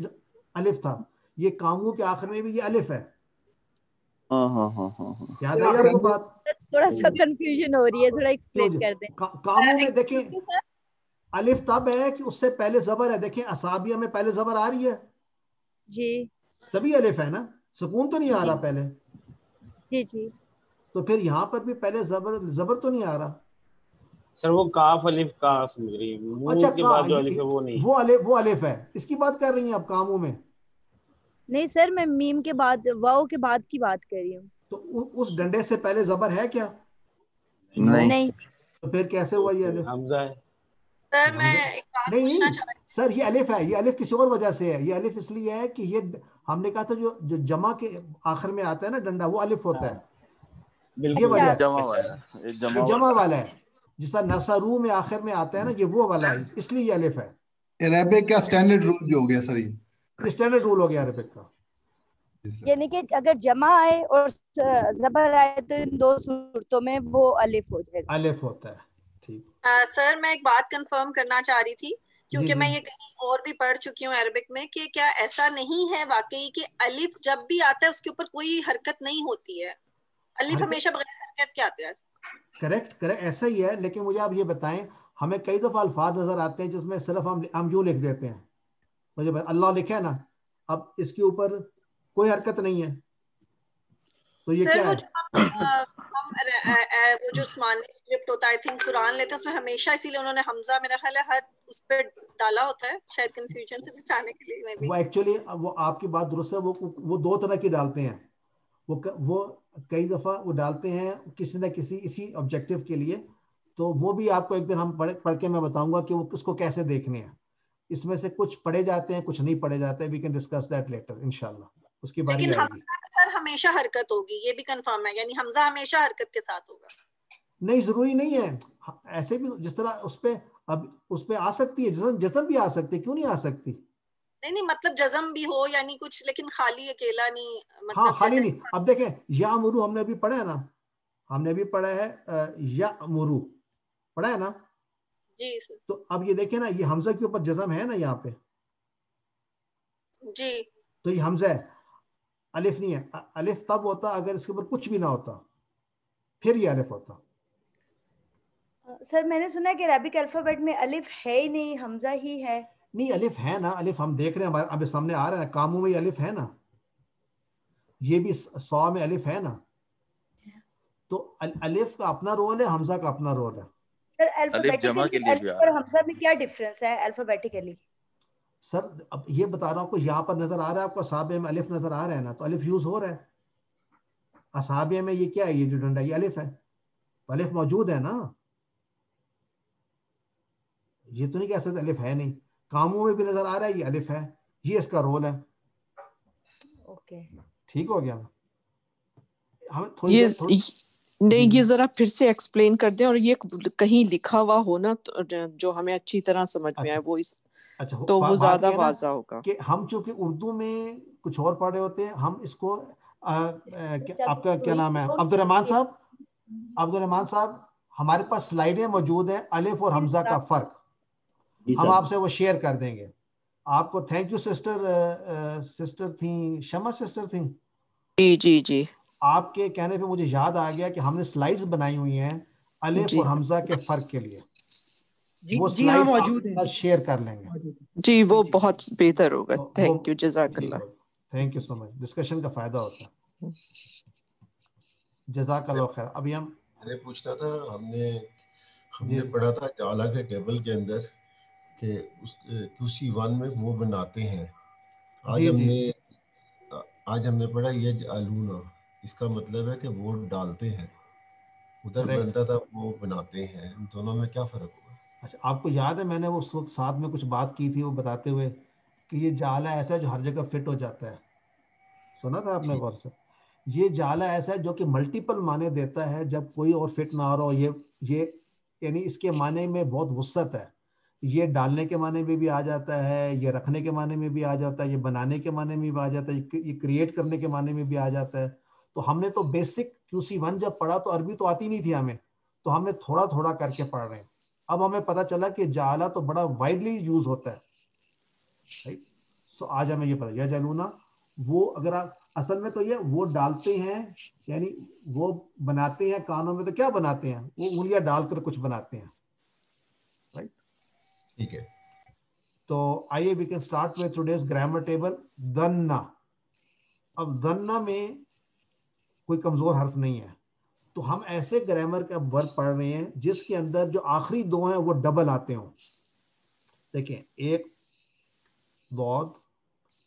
الف تھا, یہ کامو کے آخر میں بھی یہ الف ہے. یاد آئی آپ کو بات؟ تھوڑا سا کنفیوژن ہو رہی ہے, تھوڑا ایکسپلین کر دیں. کامو میں دیکھیں الف تب ہے کہ اس سے پہلے زبر ہے. دیکھیں اصابیہ میں پہلے زبر آ رہی ہے جی, تبھی الف ہے نا, سکون تو نہیں آ رہا پہلے. جی تو پھر یہاں پر بھی پہلے زبر تو نہیں آ رہا. سر وہ کاف الف کا سمجھ رہی ہے, اچھا کے بعد جو الف ہے وہ نہیں, وہ الف ہے. اس کی بات کر رہی ہیں آپ کاموں میں؟ نہیں سر, میں میم کے بعد واو کے بعد کی بات کر رہی ہوں. تو اس ڈنڈے سے پہلے زبر ہے کیا؟ نہیں. تو پھر کیسے ہوا یہ الف؟ حمزہ ہے. سر میں ایک بات پوچھنا چاہ رہی ہوں. سر یہ الف ہے, یہ الف کسی اور وجہ سے ہے. یہ الف اس لیے ہے کہ یہ ہم نے کہا تھا جو جمع کے آخر میں آتا ہے نا ڈنڈا, وہ الف ہوتا ہے. یہ وجہ جمع والا ہے, جس طرح نصرو میں آخر میں آتا ہے نا, یہ وہ والا ہے, اس لیے یہ الف ہے. عربک کا سٹینڈرڈ رول جو ہو گیا سر, یہ سٹینڈرڈ رول ہو گیا عربک کا. یعنی کہ اگر جمع آئے اور زبر آئے تو ان دو صورتوں میں وہ الف ہو جائے گا. الف ہوتا ہے. ٹھیک. سر میں ایک بات کنفرم کرنا چاہ رہی تھی, کیونکہ میں یہ کہیں اور بھی پڑھ چکی ہوں عربک میں, کہ کیا ایسا نہیں ہے واقعی کہ الف جب بھی آتا ہے اس کے اوپر کوئی حرکت نہیں ہوتی ہے؟ الف ہمیشہ بغیر حرکت کے آتے ہیں. کریکٹ ایسا ہی ہے, لیکن مجھے آپ یہ بتائیں, ہمیں کئی دفعہ الفاظ نظر آتے ہیں جس میں صرف ہم یوں لکھ دیتے ہیں. مجھے اللہ لکھا ہے نا, اب اس کے اوپر کوئی حرکت نہیں ہے, تو یہ کیا ہے؟ وہ جو عثمانی اسکرپٹ ہوتا ہے, آئی تھنک قرآن لیتے ہیں, اس میں ہمیشہ اسی لیے انہوں نے حمزہ میرا خیال ہے ہر اس پہ ڈالا ہوتا ہے, شاید کنفیوژن سے بچانے کے لیے. وہ ایکچولی وہ آپ کی بات درست ہے, وہ دو طرح کی ڈالتے ہیں. وہ کئی دفعہ وہ ڈالتے ہیں کسی نہ کسی اسی آبجیکٹیو کے لیے, تو وہ بھی آپ کو ایک دن ہم پڑھ کے میں بتاؤں گا کہ وہ اس کو کیسے دیکھنے ہیں. اس میں سے کچھ پڑھے جاتے ہیں, کچھ نہیں پڑھے جاتے. We can discuss that later انشاءاللہ, اس کی باری آئے گی. ہمیشہ حرکت ہوگی، یہ بھی کنفرم ہے، یعنی حمزہ ہمیشہ حرکت کے ساتھ ہوگا؟ نہیں ضروری نہیں ہے، ایسے بھی جس طرح اس پہ اب اس پہ آ سکتی ہے، جزم بھی آ سکتی ہے، کیوں نہیں آ سکتی؟ نہیں مطلب جزم بھی ہو یعنی کچھ، لیکن خالی اکیلا نہیں، ہاں مطلب خالی نہیں. اب دیکھیں یا مرو ہم نے ابھی پڑھا ہے نا، ہم نے ابھی پڑھا ہے یا مرو پڑھا ہے نا. جی سر. تو اب یہ دیکھیں نا، یہ حمزہ کے اوپر جزم ہے نا یہاں پہ. جی. تو یہ حمزہ ہے، الف نہیں ہے. الف تب ہوتا اگر اس کے اوپر کچھ بھی نہ ہوتا، پھر یہ الف ہوتا. سر میں نے سنا ہے کہ عربک الفابیٹ میں الف ہے ہی نہیں، حمزہ ہی ہے. نہیں الف ہے نا، الف ہم دیکھ رہے ہیں اب سامنے آ رہا ہے، کاموں میں الف ہے نا، یہ بھی سو میں الف ہے نا. تو الف کا اپنا رول ہے، حمزہ کا اپنا رول ہے. سر الفابیٹیکلی الف اور حمزہ میں کیا ڈفرنس ہے الفابیٹیکلی؟ سر اب یہ بتا رہا ہوں کو، یہاں پر نظر آ رہا ہے آپ کو اصابع میں الف نظر آ رہا ہے نا، تو الف یوز ہو رہا ہے. اصابع میں یہ کیا ہے، یہ جو ڈنڈا یہ الف ہے، تو الف موجود ہے نا. یہ تو نہیں کہہ سکتے الف ہے نہیں. کاموں میں بھی نظر آ رہا ہے یہ الف ہے، یہ اس کا رول ہے. اوکے ٹھیک ہو گیا نا. ہمیں تھوڑی نہیں یہ ذرا پھر سے ایکسپلین کر دیں، اور یہ کہیں لکھا ہوا ہونا جو ہمیں اچھی طرح سمجھ میں آئے، وہ اس تو وہ زیادہ واضح ہوگا. کہ ہم چونکہ اردو میں کچھ اور پڑھے ہوتے ہیں، ہم اس کو آپ کا کیا نام ہے عبد الرحمان صاحب، عبد الرحمان صاحب ہمارے پاس سلائیڈیں موجود ہیں الف اور حمزہ کا فرق، ہم آپ سے وہ شیئر کر دیں گے آپ کو. تھینک یو سسٹر تھیں شمع سسٹر تھیں. جی جی جی. آپ کے کہنے پہ مجھے یاد آ گیا کہ ہم نے سلائیڈز بنائی ہوئی ہیں الف اور حمزہ کے فرق کے لیے، وہ سلائیڈز آپ شیئر کر لیں گے. جی وہ بہت بہتر ہوگا. تھینک یو، جزاک اللہ. Thank you so much, discussion کا فائدہ ہوتا ہے. جزاک اللہ خیر. ابھی ہم میں نے پوچھنا تھا، ہم نے پڑھا تھا جعلہ کے ٹیبل کے اندر کہ QC1 میں وہ بناتے ہیں. آج ہم نے پڑھا یجعلون، اس کا مطلب ہے کہ وہ ڈالتے ہیں. ادھر بنتا تھا وہ بناتے ہیں. ان دونوں میں کیا فرق ہوگا؟ اچھا آپ کو یاد ہے میں نے اس وقت ساتھ میں کچھ بات کی تھی وہ بتاتے ہوئے کہ یہ جعلہ ایسا ہے جو ہر جگہ فٹ ہو جاتا ہے. سنا تھا آپ نے غور سے؟ یہ جعلہ ایسا ہے جو کہ ملٹیپل معنی دیتا ہے جب کوئی اور فٹ نہ ہو رہا ہو. یہ یعنی اس کے معنی میں بہت وسعت ہے. یہ ڈالنے کے معنی میں بھی آ جاتا ہے، یہ رکھنے کے معنی میں بھی آ جاتا ہے، یہ بنانے کے معنی میں بھی آ جاتا ہے، یہ کریٹ کرنے کے معنی میں بھی آ جاتا ہے. تو ہم نے تو بیسک QC1 جب پڑھا تو عربی تو آتی نہیں تھی ہمیں، تو ہم نے تھوڑا تھوڑا کر کے پڑھ رہے ہیں. اب ہمیں پتہ چلا کہ جعلہ تو بڑا وائڈلی یوز ہوتا ہے. سو آج ہمیں یہ پتہ یجعلون، وہ اگر آپ اصل میں تو یہ وہ ڈالتے ہیں، یعنی وہ بناتے ہیں. کانوں میں تو کیا بناتے ہیں، وہ انگلیاں ڈال کر کچھ بناتے ہیں. ٹھیک ہے. تو آئیے we can start with today's grammar table. دنا، اب دنا میں کوئی کمزور حرف نہیں ہے، تو ہم ایسے گرامر کا ورب پڑھ رہے ہیں جس کے اندر جو آخری دو ہیں وہ ڈبل آتے ہوں. دیکھیں ایک ضاد،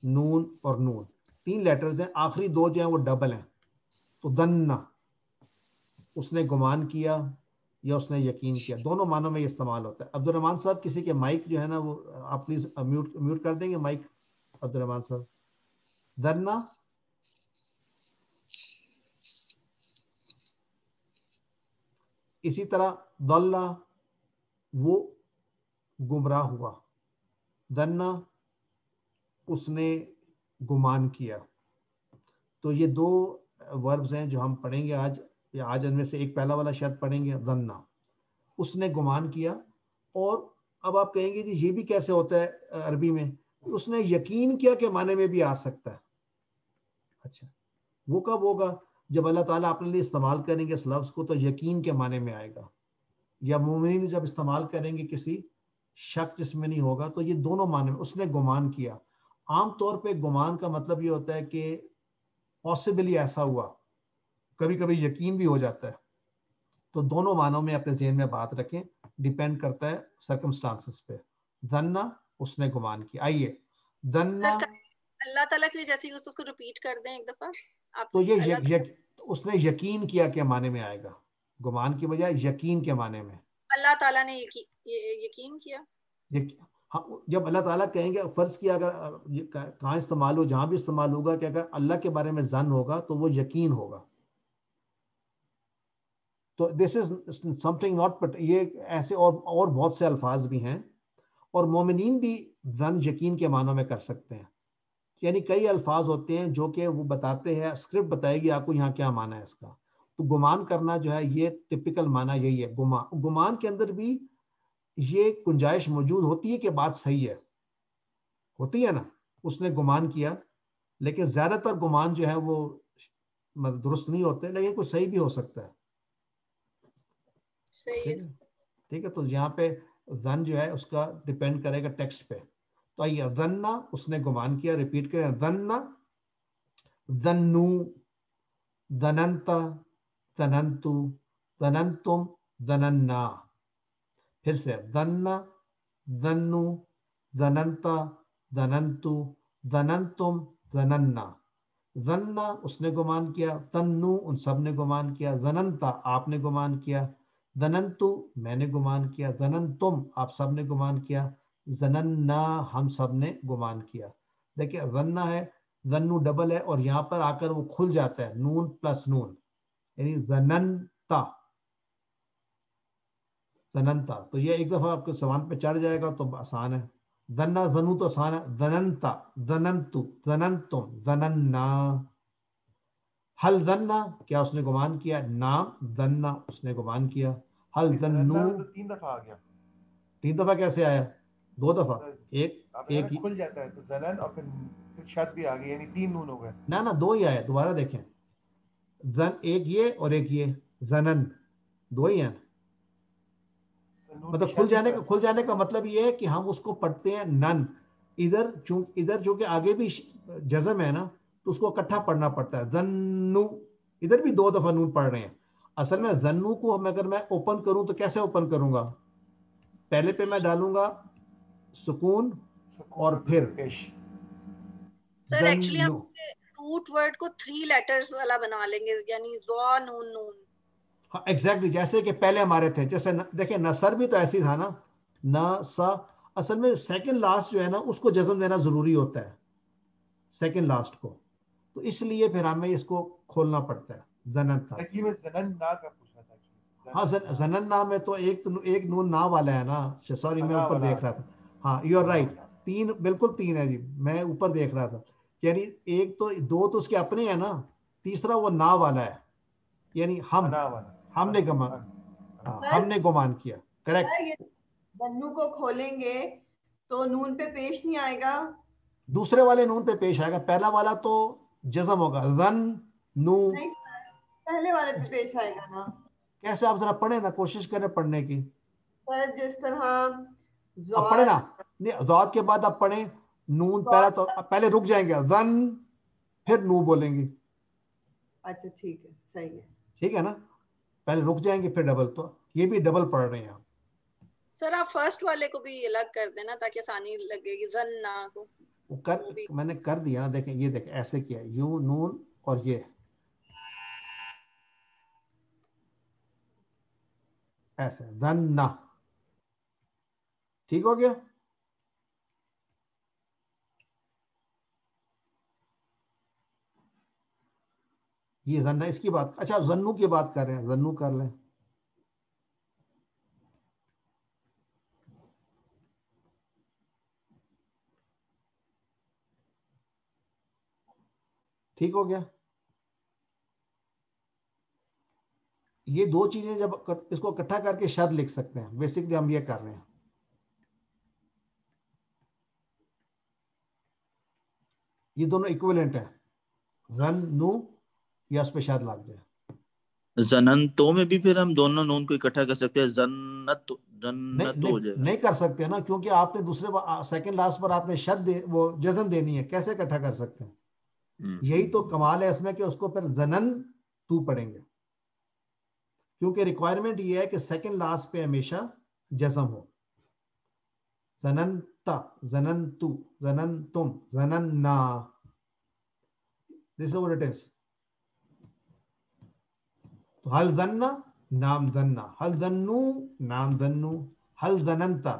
نون اور نون، 3 لیٹرز ہیں، آخری دو جو ہیں وہ ڈبل ہیں. تو دنا، اس نے گمان کیا یا اس نے یقین کیا، دونوں معنوں میں یہ استعمال ہوتا ہے. عبد الرحمان صاحب کسی کے مائک جو ہے نا وہ آپ پلیز میوٹ کر دیں گے مائک عبد الرحمان صاحب. دنا، اسی طرح ضل، وہ گمراہ ہوا. دنا، اس نے گمان کیا. تو یہ 2 وربز ہیں جو ہم پڑھیں گے آج، یا آج ان میں سے ایک پہلا والا شاید پڑھیں گے. دنا، اس نے گمان کیا. اور اب آپ کہیں گے جی یہ بھی کیسے ہوتا ہے عربی میں؟ اس نے یقین کیا کے معنی میں بھی آ سکتا ہے. اچھا وہ کب ہوگا؟ جب اللہ تعالیٰ اپنے لیے استعمال کریں گے اس لفظ کو تو یقین کے معنی میں آئے گا. یا مومنین جب استعمال کریں گے کسی شک جس میں نہیں ہوگا، تو یہ دونوں معنی میں. اس نے گمان کیا، عام طور پہ گمان کا مطلب یہ ہوتا ہے کہ پاسبلی ایسا ہوا، کبھی کبھی یقین بھی ہو جاتا ہے. تو دونوں معنوں میں اپنے ذہن میں بات رکھیں، ڈیپینڈ کرتا ہے سرکمسٹانسز پہ. دنا، اس نے گمان کیا. آئیے دنا، اللہ تعالیٰ کے لیے جیسے اس کو ریپیٹ کر دیں ایک دفعہ. تو یہ اس نے یقین کیا کے معنی میں آئے گا، گمان کی بجائے یقین کے معنی میں. اللہ تعالیٰ نے یقین کیا. جب اللہ تعالیٰ کہیں گے فرض کیا اگر کہاں استعمال ہو جہاں بھی استعمال ہوگا کہ اگر اللہ کے بارے میں ظن ہوگا تو وہ یقین ہوگا. تو دس از سم تھنگ ناٹ بٹ یہ ایسے اور بہت سے الفاظ بھی ہیں اور مومنین بھی ظن یقین کے معنوں میں کر سکتے ہیں. یعنی کئی الفاظ ہوتے ہیں جو کہ وہ بتاتے ہیں اسکرپٹ بتائے گی آپ کو یہاں کیا معنی ہے اس کا. تو گمان کرنا جو ہے یہ ٹپیکل معنی یہی ہے. گمان کے اندر بھی یہ گنجائش موجود ہوتی ہے کہ بات صحیح ہے, ہوتی ہے نا, اس نے گمان کیا, لیکن زیادہ تر گمان جو ہے وہ درست نہیں ہوتے, لیکن کچھ صحیح بھی ہو سکتا ہے. ٹھیک ہے, تو یہاں پہ ظن جو ہے اس کا ڈیپینڈ کرے گا ٹیکسٹ پہ. تو آئیے ظن اس نے گمان کیا, ریپیٹ کریں ظن ظنو ظننت ظننتو ظننتم ظننا. پھر سے ظن ظنو ظننت ظننتو ظننتم ظننا. ظن اس نے گمان کیا, ظنو ان سب نے گمان کیا, ظننتا آپ نے گمان کیا, ظننتو میں نے گمان کیا, ظننتم آپ سب نے گمان کیا, ظننا ہم سب نے گمان کیا. دیکھیں ظننا ہے, ظنو ڈبل ہے اور یہاں پر آ کر وہ کھل جاتا ہے نون پلس نون, یعنی ظننتا ظننتا. تو یہ ایک دفعہ آپ کے سوان پہ چڑھ جائے گا تو آسان ہے. ظنا ظنو تو آسان ہے, ظننتا ظننتو ظننتم ظننا. حل ظنا کیا اس نے گمان کیا, نام ظنا اس نے گمان کیا. حل ظنو 3 دفعہ آ گیا. 3 دفعہ کیسے آیا, 2 دفعہ, ایک کھل جاتا ہے تو زنن اور پھر شد بھی آ گئی, یعنی 3 نون ہو گئے. نہ 2 ہی آئے, دوبارہ دیکھیں, ایک یہ اور ایک یہ, زنن 2 ہی ہیں. مطلب کھل جانے کا مطلب یہ ہے کہ ہم اس کو پڑھتے ہیں نن. ادھر چونکہ آگے بھی جزم ہے نا تو اس کو اکٹھا پڑھنا پڑتا ہے. ظنو ادھر بھی 2 دفعہ نون پڑھ رہے ہیں. اصل میں ظنو کو اگر میں اوپن کروں تو کیسے اوپن کروں گا, پہلے پہ میں ڈالوں گا سکون اور پھر سر ایکچولی ہم روٹ ورڈ کو 3 لیٹرز والا بنا لیں گے, یعنی ضا نون نون. ہاں ایگزیکٹلی, جیسے کہ پہلے ہمارے تھے, جیسے دیکھیں نصر بھی تو ایسی تھا نا, نہ سا. اصل میں سیکنڈ لاسٹ جو ہے نا اس کو جزم دینا ضروری ہوتا ہے, سیکنڈ لاسٹ کو, تو اس لیے پھر ہمیں اس کو کھولنا پڑتا ہے. زنن تھا, ہاں زننا میں تو ایک نون نا والا ہے نا, سوری میں اوپر دیکھ رہا تھا. ہاں یو آر رائٹ, 3 بالکل 3 ہے جی, میں اوپر دیکھ رہا تھا. یعنی 1 تو 2 تو اس کے اپنے ہیں نا, تیسرا وہ نا والا ہے, یعنی ہم نے گمان کیا. کریکٹ. ظنو کو کھولیں گے تو نون پہ پیش نہیں آئے گا, دوسرے والے نون پہ پیش آئے گا, پہلا والا تو جزم ہوگا. ظن نو پہلے والے پہ پیش آئے گا نا. کیسے, آپ ذرا پڑھیں نا, کوشش کریں پڑھنے کی. سر جس طرح پڑھیں نا, ذات کے بعد آپ پڑھیں نون, پہلا تو پہلے رک جائیں گے, ظن پھر نو بولیں گے. اچھا ٹھیک ہے, صحیح ہے, ٹھیک ہے نا, پہلے رک جائیں گے پھر ڈبل. تو یہ بھی ڈبل پڑھ رہے ہیں آپ. سر آپ فرسٹ والے کو بھی الگ کر دینا تاکہ آسانی لگے گی. ظننا کو میں نے کر دیا نا, دیکھیں یہ دیکھیں ایسے کیا, یوں نون اور یہ ایسے ظننا. ٹھیک ہو گیا. یہ ظننا اس کی بات, اچھا ظنو کی بات کر رہے ہیں, ظنو کر لیں. ٹھیک ہو گیا. یہ 2 چیزیں جب اس کو اکٹھا کر کے شد لکھ سکتے ہیں, بیسکلی ہم یہ کر رہے ہیں. یہ دونوں ایکویلنٹ ہیں, ظنو یا اس پہ شد لگ جائے. زننتو میں بھی پھر ہم دونوں نون کو اکٹھا کر سکتے ہیں, زنت ہو جائے گا. نہیں کر سکتے نا, کیونکہ آپ نے دوسرے سیکنڈ لاسٹ پر آپ نے شد وہ جزم دینی ہے, کیسے اکٹھا کر سکتے ہیں. یہی تو کمال ہے اس میں کہ اس کو پھر زنن تو پڑھیں گے, کیونکہ ریکوائرمنٹ یہ ہے کہ سیکنڈ لاسٹ پہ ہمیشہ جزم ہو. زننتا زننتو زننتم زنننا, this is what it is. تو حل ظننا نام ظننا, حل ظنو نام ظنو, حل ظننتا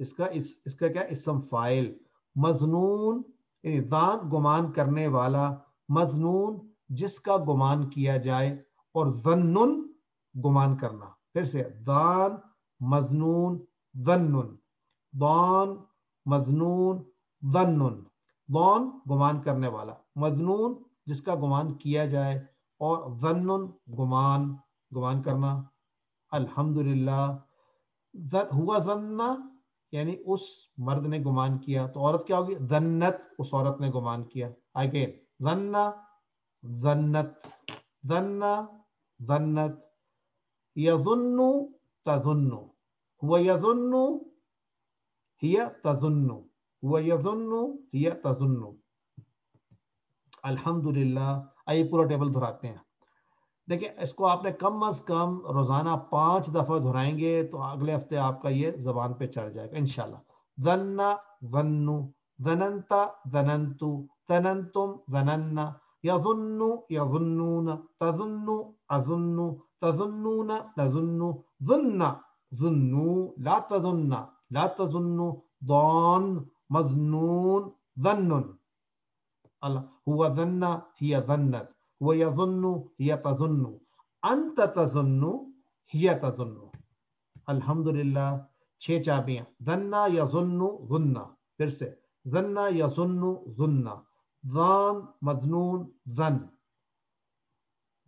اس کا کیا اسم فاعل. مظنون یعنی ظان گمان کرنے والا, مظنون جس کا گمان کیا جائے, اور ظنن گمان کرنا. پھر سے ظان مظنون ظنن, ظان مظنون ظنن, ظان گمان کرنے والا, مظنون جس کا گمان کیا جائے, اور ظنن گمان کرنا. الحمدللہ. ہوا ظن یعنی اس مرد نے گمان کیا, تو عورت کیا ہوگی؟ ظنت, اس عورت نے گمان کیا. اگین ظن ظنت, ظن ظنت. یظن تظن, هو یظن ہی تظن, هو یظن ہی تظن. الحمدللہ. آئیے پورا ٹیبل دہراتے ہیں. دیکھیں اس کو آپ نے کم از کم روزانہ 5 دفعہ دہرائیں گے تو اگلے ہفتے آپ کا یہ زبان پہ چڑھ جائے گا انشاءاللہ. ظن ظنوا, ظننت ظننتو, ظننتم ظننا, یظن یظنون, تظن اظن, تظنون نظن, ظن ظنوا, لا تظن لا تظن, ضان مظنون ظنن. هو ظن هي ظنت, هو يظن هي تظن, انت تظن هي تظن. الحمدللہ. 6 چابیاں. ظن یظن ظن, پھر سے ظن یظن ظن, ظان مظنون ظن,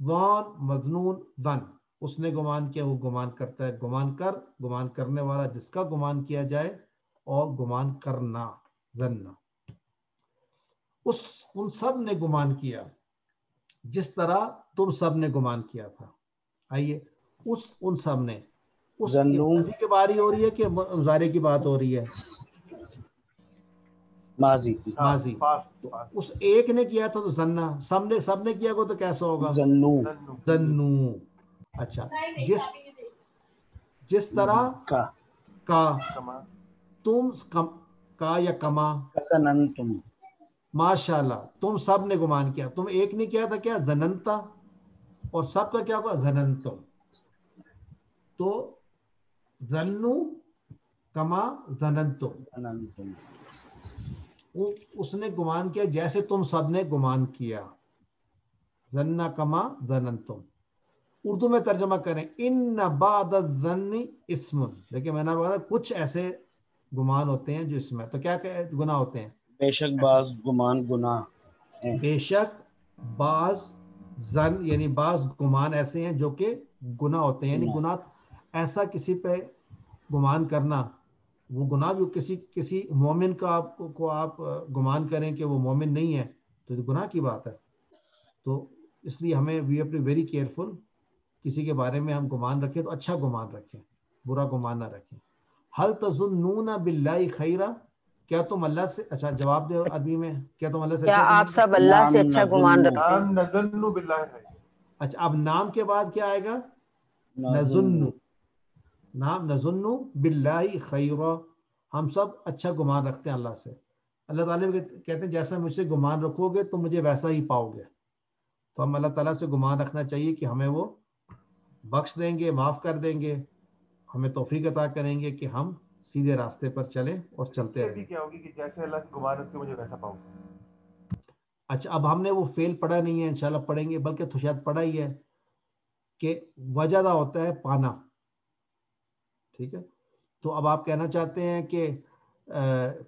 ظان مظنون ظن. اس نے گمان کیا, وہ گمان کرتا ہے. گمان کرنے والا جس کا گمان کیا جائے, اور گمان کرنا ظن. ان سب نے گمان کیا جس طرح تم سب نے گمان کیا تھا. آئیے ان سب نے, اس ماضی کی باری ہو رہی ہے کہ مضارع کی بات ہو رہی ہے؟ ماضی. تو اس ایک نے کیا تھا تو ظنہ, سب نے کیا تو کیسا ہوگا؟ ظنو. اچھا, جس طرح کا, تم کا یا کما, ماشاءاللہ. تم سب نے گمان کیا, تم ایک نے کیا تھا کیا؟ ظننتا, اور سب کا کیا ہوگا؟ ظننتم. تو ظنو کما ظننتم, اس نے گمان کیا جیسے تم سب نے گمان کیا. ظنہ کما ظننتم. اردو میں ترجمہ کریں, ان بعد الظن اسم. دیکھیں میں نے بولا کچھ ایسے گمان ہوتے ہیں جو اس میں, تو کیا گناہ ہوتے ہیں؟ بے شک بعض گمان گناہ ہیں. بے شک بعض ظن یعنی بعض گمان ایسے ہیں جو کہ گناہ ہوتے ہیں. یعنی گناہ ایسا کسی پہ گمان کرنا, وہ گناہ بھی کسی مومن کا آپ گمان کریں کہ وہ مومن نہیں ہے تو یہ گناہ کی بات ہے. تو اس لیے ہمیں we have to be very careful. کسی کے بارے میں ہم گمان رکھیں تو اچھا گمان رکھیں, برا گمان نہ رکھیں. هل تظنون باللہ خیرا, کیا تم اللہ سے, اچھا جواب دے عربی میں, کیا تم اللہ سے کیا آپ سب اللہ سے اچھا گمان رکھتے ہیں؟ نظن باللہ. اچھا, اب نام کے بعد کیا آئے گا؟ نظن. نام نظن باللہ خیرا, ہم سب اچھا گمان رکھتے ہیں اللہ سے. اللہ تعالیٰ کہتے ہیں جیسا مجھ سے گمان رکھو گے تو مجھے ویسا ہی پاؤ گے. تو ہم اللہ تعالیٰ سے گمان رکھنا چاہیے کہ ہمیں وہ بخش دیں گے, معاف کر دیں گے, ہمیں توفیق عطا کریں گے کہ ہم سیدھے راستے پر چلیں اور چلتے رہیں. کیا ہوگی کہ جیسے اللہ سے گمان رکھتے مجھے ویسا پاؤ. اچھا, اب ہم نے وہ فعل پڑھا نہیں ہے, انشاءاللہ پڑھیں گے, بلکہ تو شاید پڑھا ہی ہے کہ وجدہ ہوتا ہے پانا. ٹھیک ہے, تو اب آپ کہنا چاہتے ہیں کہ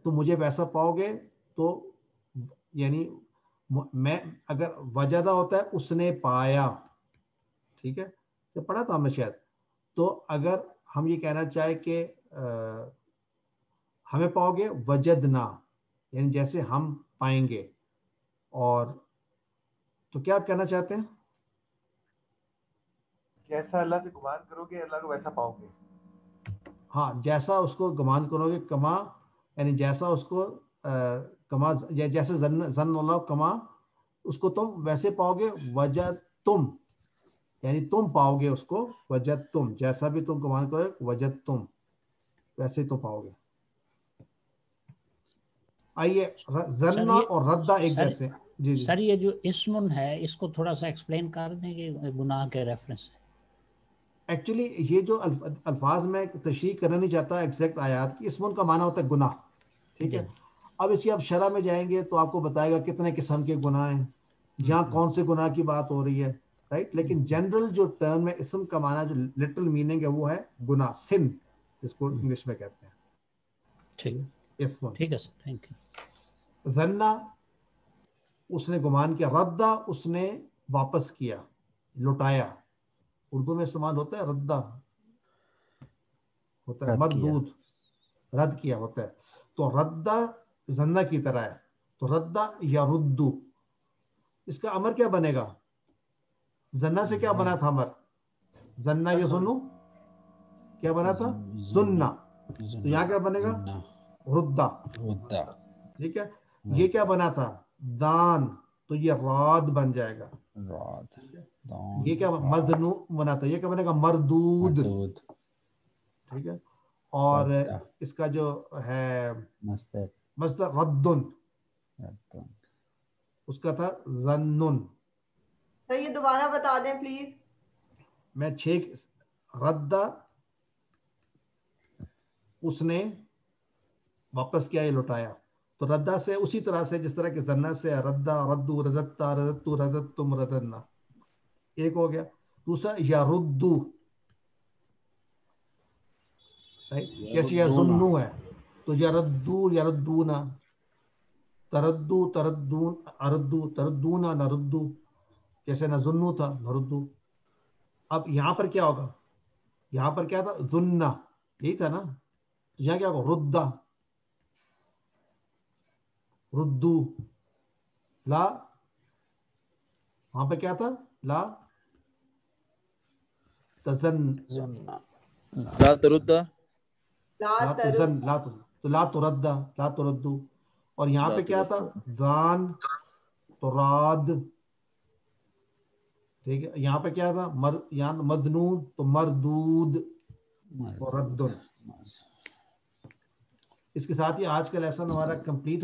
تم مجھے ویسا پاؤ گے, تو یعنی میں اگر وجدہ ہوتا ہے اس نے پایا, ٹھیک ہے, تو پڑھا تھا ہم نے شاید. تو اگر ہم یہ کہنا چاہے کہ ہمیں پاؤ گے وجدنا, یعنی جیسے ہم پائیں گے, اور تو کیا آپ کہنا چاہتے ہیں؟ جیسا اللہ سے گمان کرو گے اللہ کو ویسا پاؤ گے. ہاں, جیسا اس کو گمان کرو گے, کما یعنی جیسا اس کو کما, جیسے ظن اللہ کما, اس کو تم ویسے پاؤ گے. وجد تم یعنی تم پاؤ گے اس کو, وجد تم, جیسا بھی تم گمان کرو گے وجد تم, ویسے تو پاؤ گے. آئیے, ظن اور ردہ ایک جیسے. جی سر یہ جو اسم ہے اس کو تھوڑا سا ایکسپلین کر دیں کہ گناہ کے ریفرنس سے. ایکچولی یہ جو الفاظ میں تشریح کرنا نہیں چاہتا ایگزیکٹ آیات کی، اسم کا معنی ہوتا ہے گناہ، ٹھیک ہے. اب اس کی آپ شرح میں جائیں گے تو آپ کو بتائے گا کتنے قسم کے گناہ ہیں، یہاں کون سے گناہ کی بات ہو رہی ہے، رائٹ. لیکن جنرل جو ٹرم ہے اسم کا معنی جو لٹرل میننگ ہے وہ ہے گناہ، سن جس کو انگلش میں کہتے ہیں. ٹھیک ہے سر، تھینک یو. ظنّا اس نے گمان کیا، ردہ اس نے واپس کیا، لوٹایا. اردو میں استعمال ہوتا ہے ردہ، ہوتا ہے مردود، رد کیا ہوتا ہے. تو ردہ ظنّا کی طرح ہے. تو ردہ یا ردو، اس کا امر کیا بنے گا؟ ظنّا سے کیا بنا تھا امر؟ ظنّا یا ظنّو کیا بنا تھا؟ ظنّا. تو یہاں کیا بنے گا؟ ردہ. ٹھیک ہے. یہ کیا بنا تھا؟ دان. تو یہ راد بن جائے گا. یہ کیا مذنو بنا تھا، یہ کیا بنے گا؟ مردود. ٹھیک ہے. اور اس کا جو ہے مصدر ردن، اس کا تھا ظنن. سر یہ دوبارہ بتا دیں پلیز. میں 6 ردہ اس نے واپس کیا، یہ لوٹایا. تو ردہ سے اسی طرح سے جس طرح کہ ظنّا سے ردہ، ردو، ردتا، ردتو، ردتم، ردنا، ایک ہو گیا. دوسرا یا ردو، کیسے یا ظنو ہے تو یا ردو یا ردونا، تردو تردون، اردو تردونا، نردو، جیسے نہ ظنو تھا نردو. اب یہاں پر کیا ہوگا؟ یہاں پر کیا تھا؟ ظنّا، یہی تھا نا. یہاں کیا ہوگا؟ ردہ، ردو. لا وہاں پہ کیا تھا؟ لا تزن، لا تردہ، لا تزن، تو لا تردہ، لا تردو. اور یہاں پہ کیا تھا؟ دان تو راد. ٹھیک ہے. یہاں پہ کیا تھا؟ یہاں مذنون تو مردود اور ردن. اس کے ساتھ ہی آج کا لیسن ہمارا کمپلیٹ